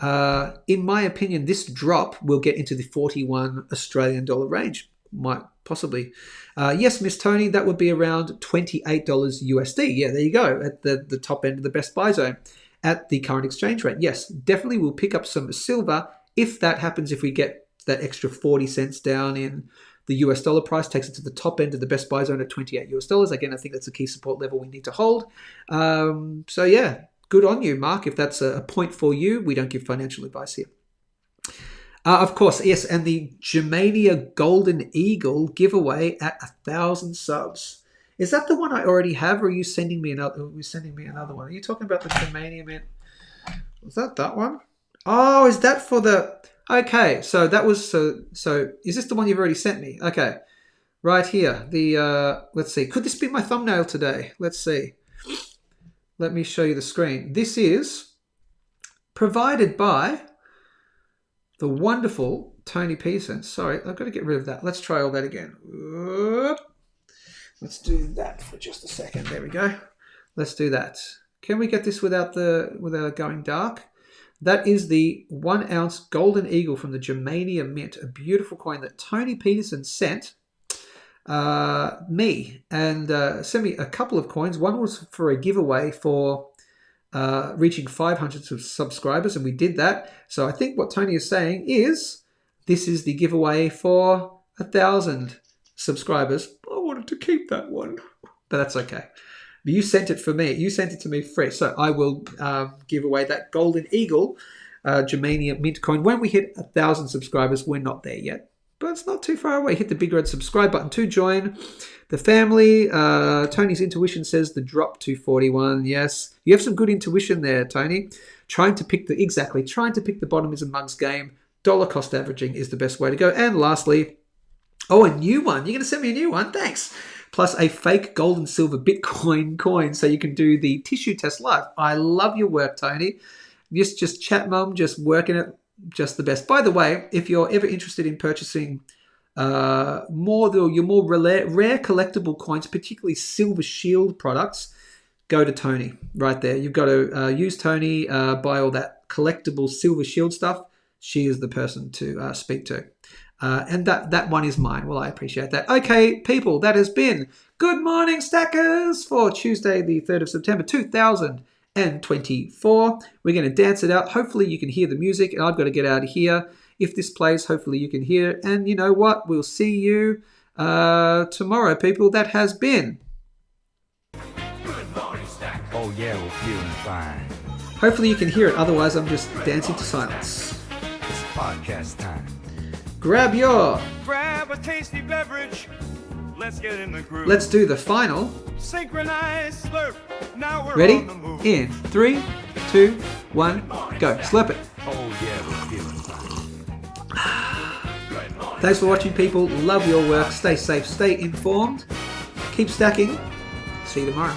In my opinion, this drop will get into the 41 Australian dollar range. Might possibly. Yes, Miss Tony, that would be around $28 USD. Yeah, there you go, at the top end of the best buy zone at the current exchange rate. Yes, definitely we'll pick up some silver if that happens, if we get that extra 40 cents down in the US dollar price, takes it to the top end of the best buy zone at $28. Again, I think that's a key support level we need to hold. So yeah, good on you, Mark, if that's a point for you. We don't give financial advice here. Of course, yes, and the Germania Golden Eagle giveaway at 1,000 subs. Is that the one I already have, or are you sending me another? One? Are you talking about the Germania Mint? Was that one? Oh, is that for the? Okay, so that was so. Is this the one you've already sent me? Okay, right here. The let's see. Could this be my thumbnail today? Let's see. Let me show you the screen. This is provided by the wonderful Tony Peterson. Sorry, I've got to get rid of that. Let's try all that again. Let's do that for just a second. There we go. Let's do that. Can we get this without going dark? That is the 1 ounce Golden Eagle from the Germania Mint, a beautiful coin that Tony Peterson sent me, and sent me a couple of coins. One was for a giveaway for reaching 500 subscribers, and we did that. So I think what Tony is saying is this is the giveaway for 1,000 subscribers. I wanted to keep that one, but that's okay. You sent it for me. You sent it to me free, so I will give away that Golden Eagle Germania Mint coin when we hit 1,000 subscribers. We're not there yet, but it's not too far away. Hit the big red subscribe button to join the family. Tony's intuition says the drop to 41. Yes, you have some good intuition there, Tony. Trying to pick the bottom is a mug's game. Dollar cost averaging is the best way to go. And lastly, a new one. You're going to send me a new one? Thanks. Plus a fake gold and silver Bitcoin coin so you can do the tissue test live. I love your work, Tony. Just chat mum, just working it, just the best. By the way, if you're ever interested in purchasing your more rare collectible coins, particularly Silver Shield products, go to Tony right there. You've got to use Tony, buy all that collectible Silver Shield stuff. She is the person to speak to. And that one is mine. Well, I appreciate that. Okay, people, that has been Good Morning Stackers for Tuesday, the 3rd of September, 2024. We're going to dance it out. Hopefully you can hear the music, and I've got to get out of here. If this plays, hopefully you can hear it. And you know what? We'll see you tomorrow, people. That has been Good Morning Stack. Oh, yeah, we're feeling fine. Hopefully you can hear it. Otherwise, I'm just dancing to silence. It's podcast time. Grab a tasty beverage. Let's get in the groove. Let's do the final Synchronised Slurp. Now we're ready? On the move. In 3, 2, 1, go. Slurp it. Oh yeah, we're feeling fine. Thanks for watching, people. Love your work. Stay safe, stay informed. Keep stacking. See you tomorrow.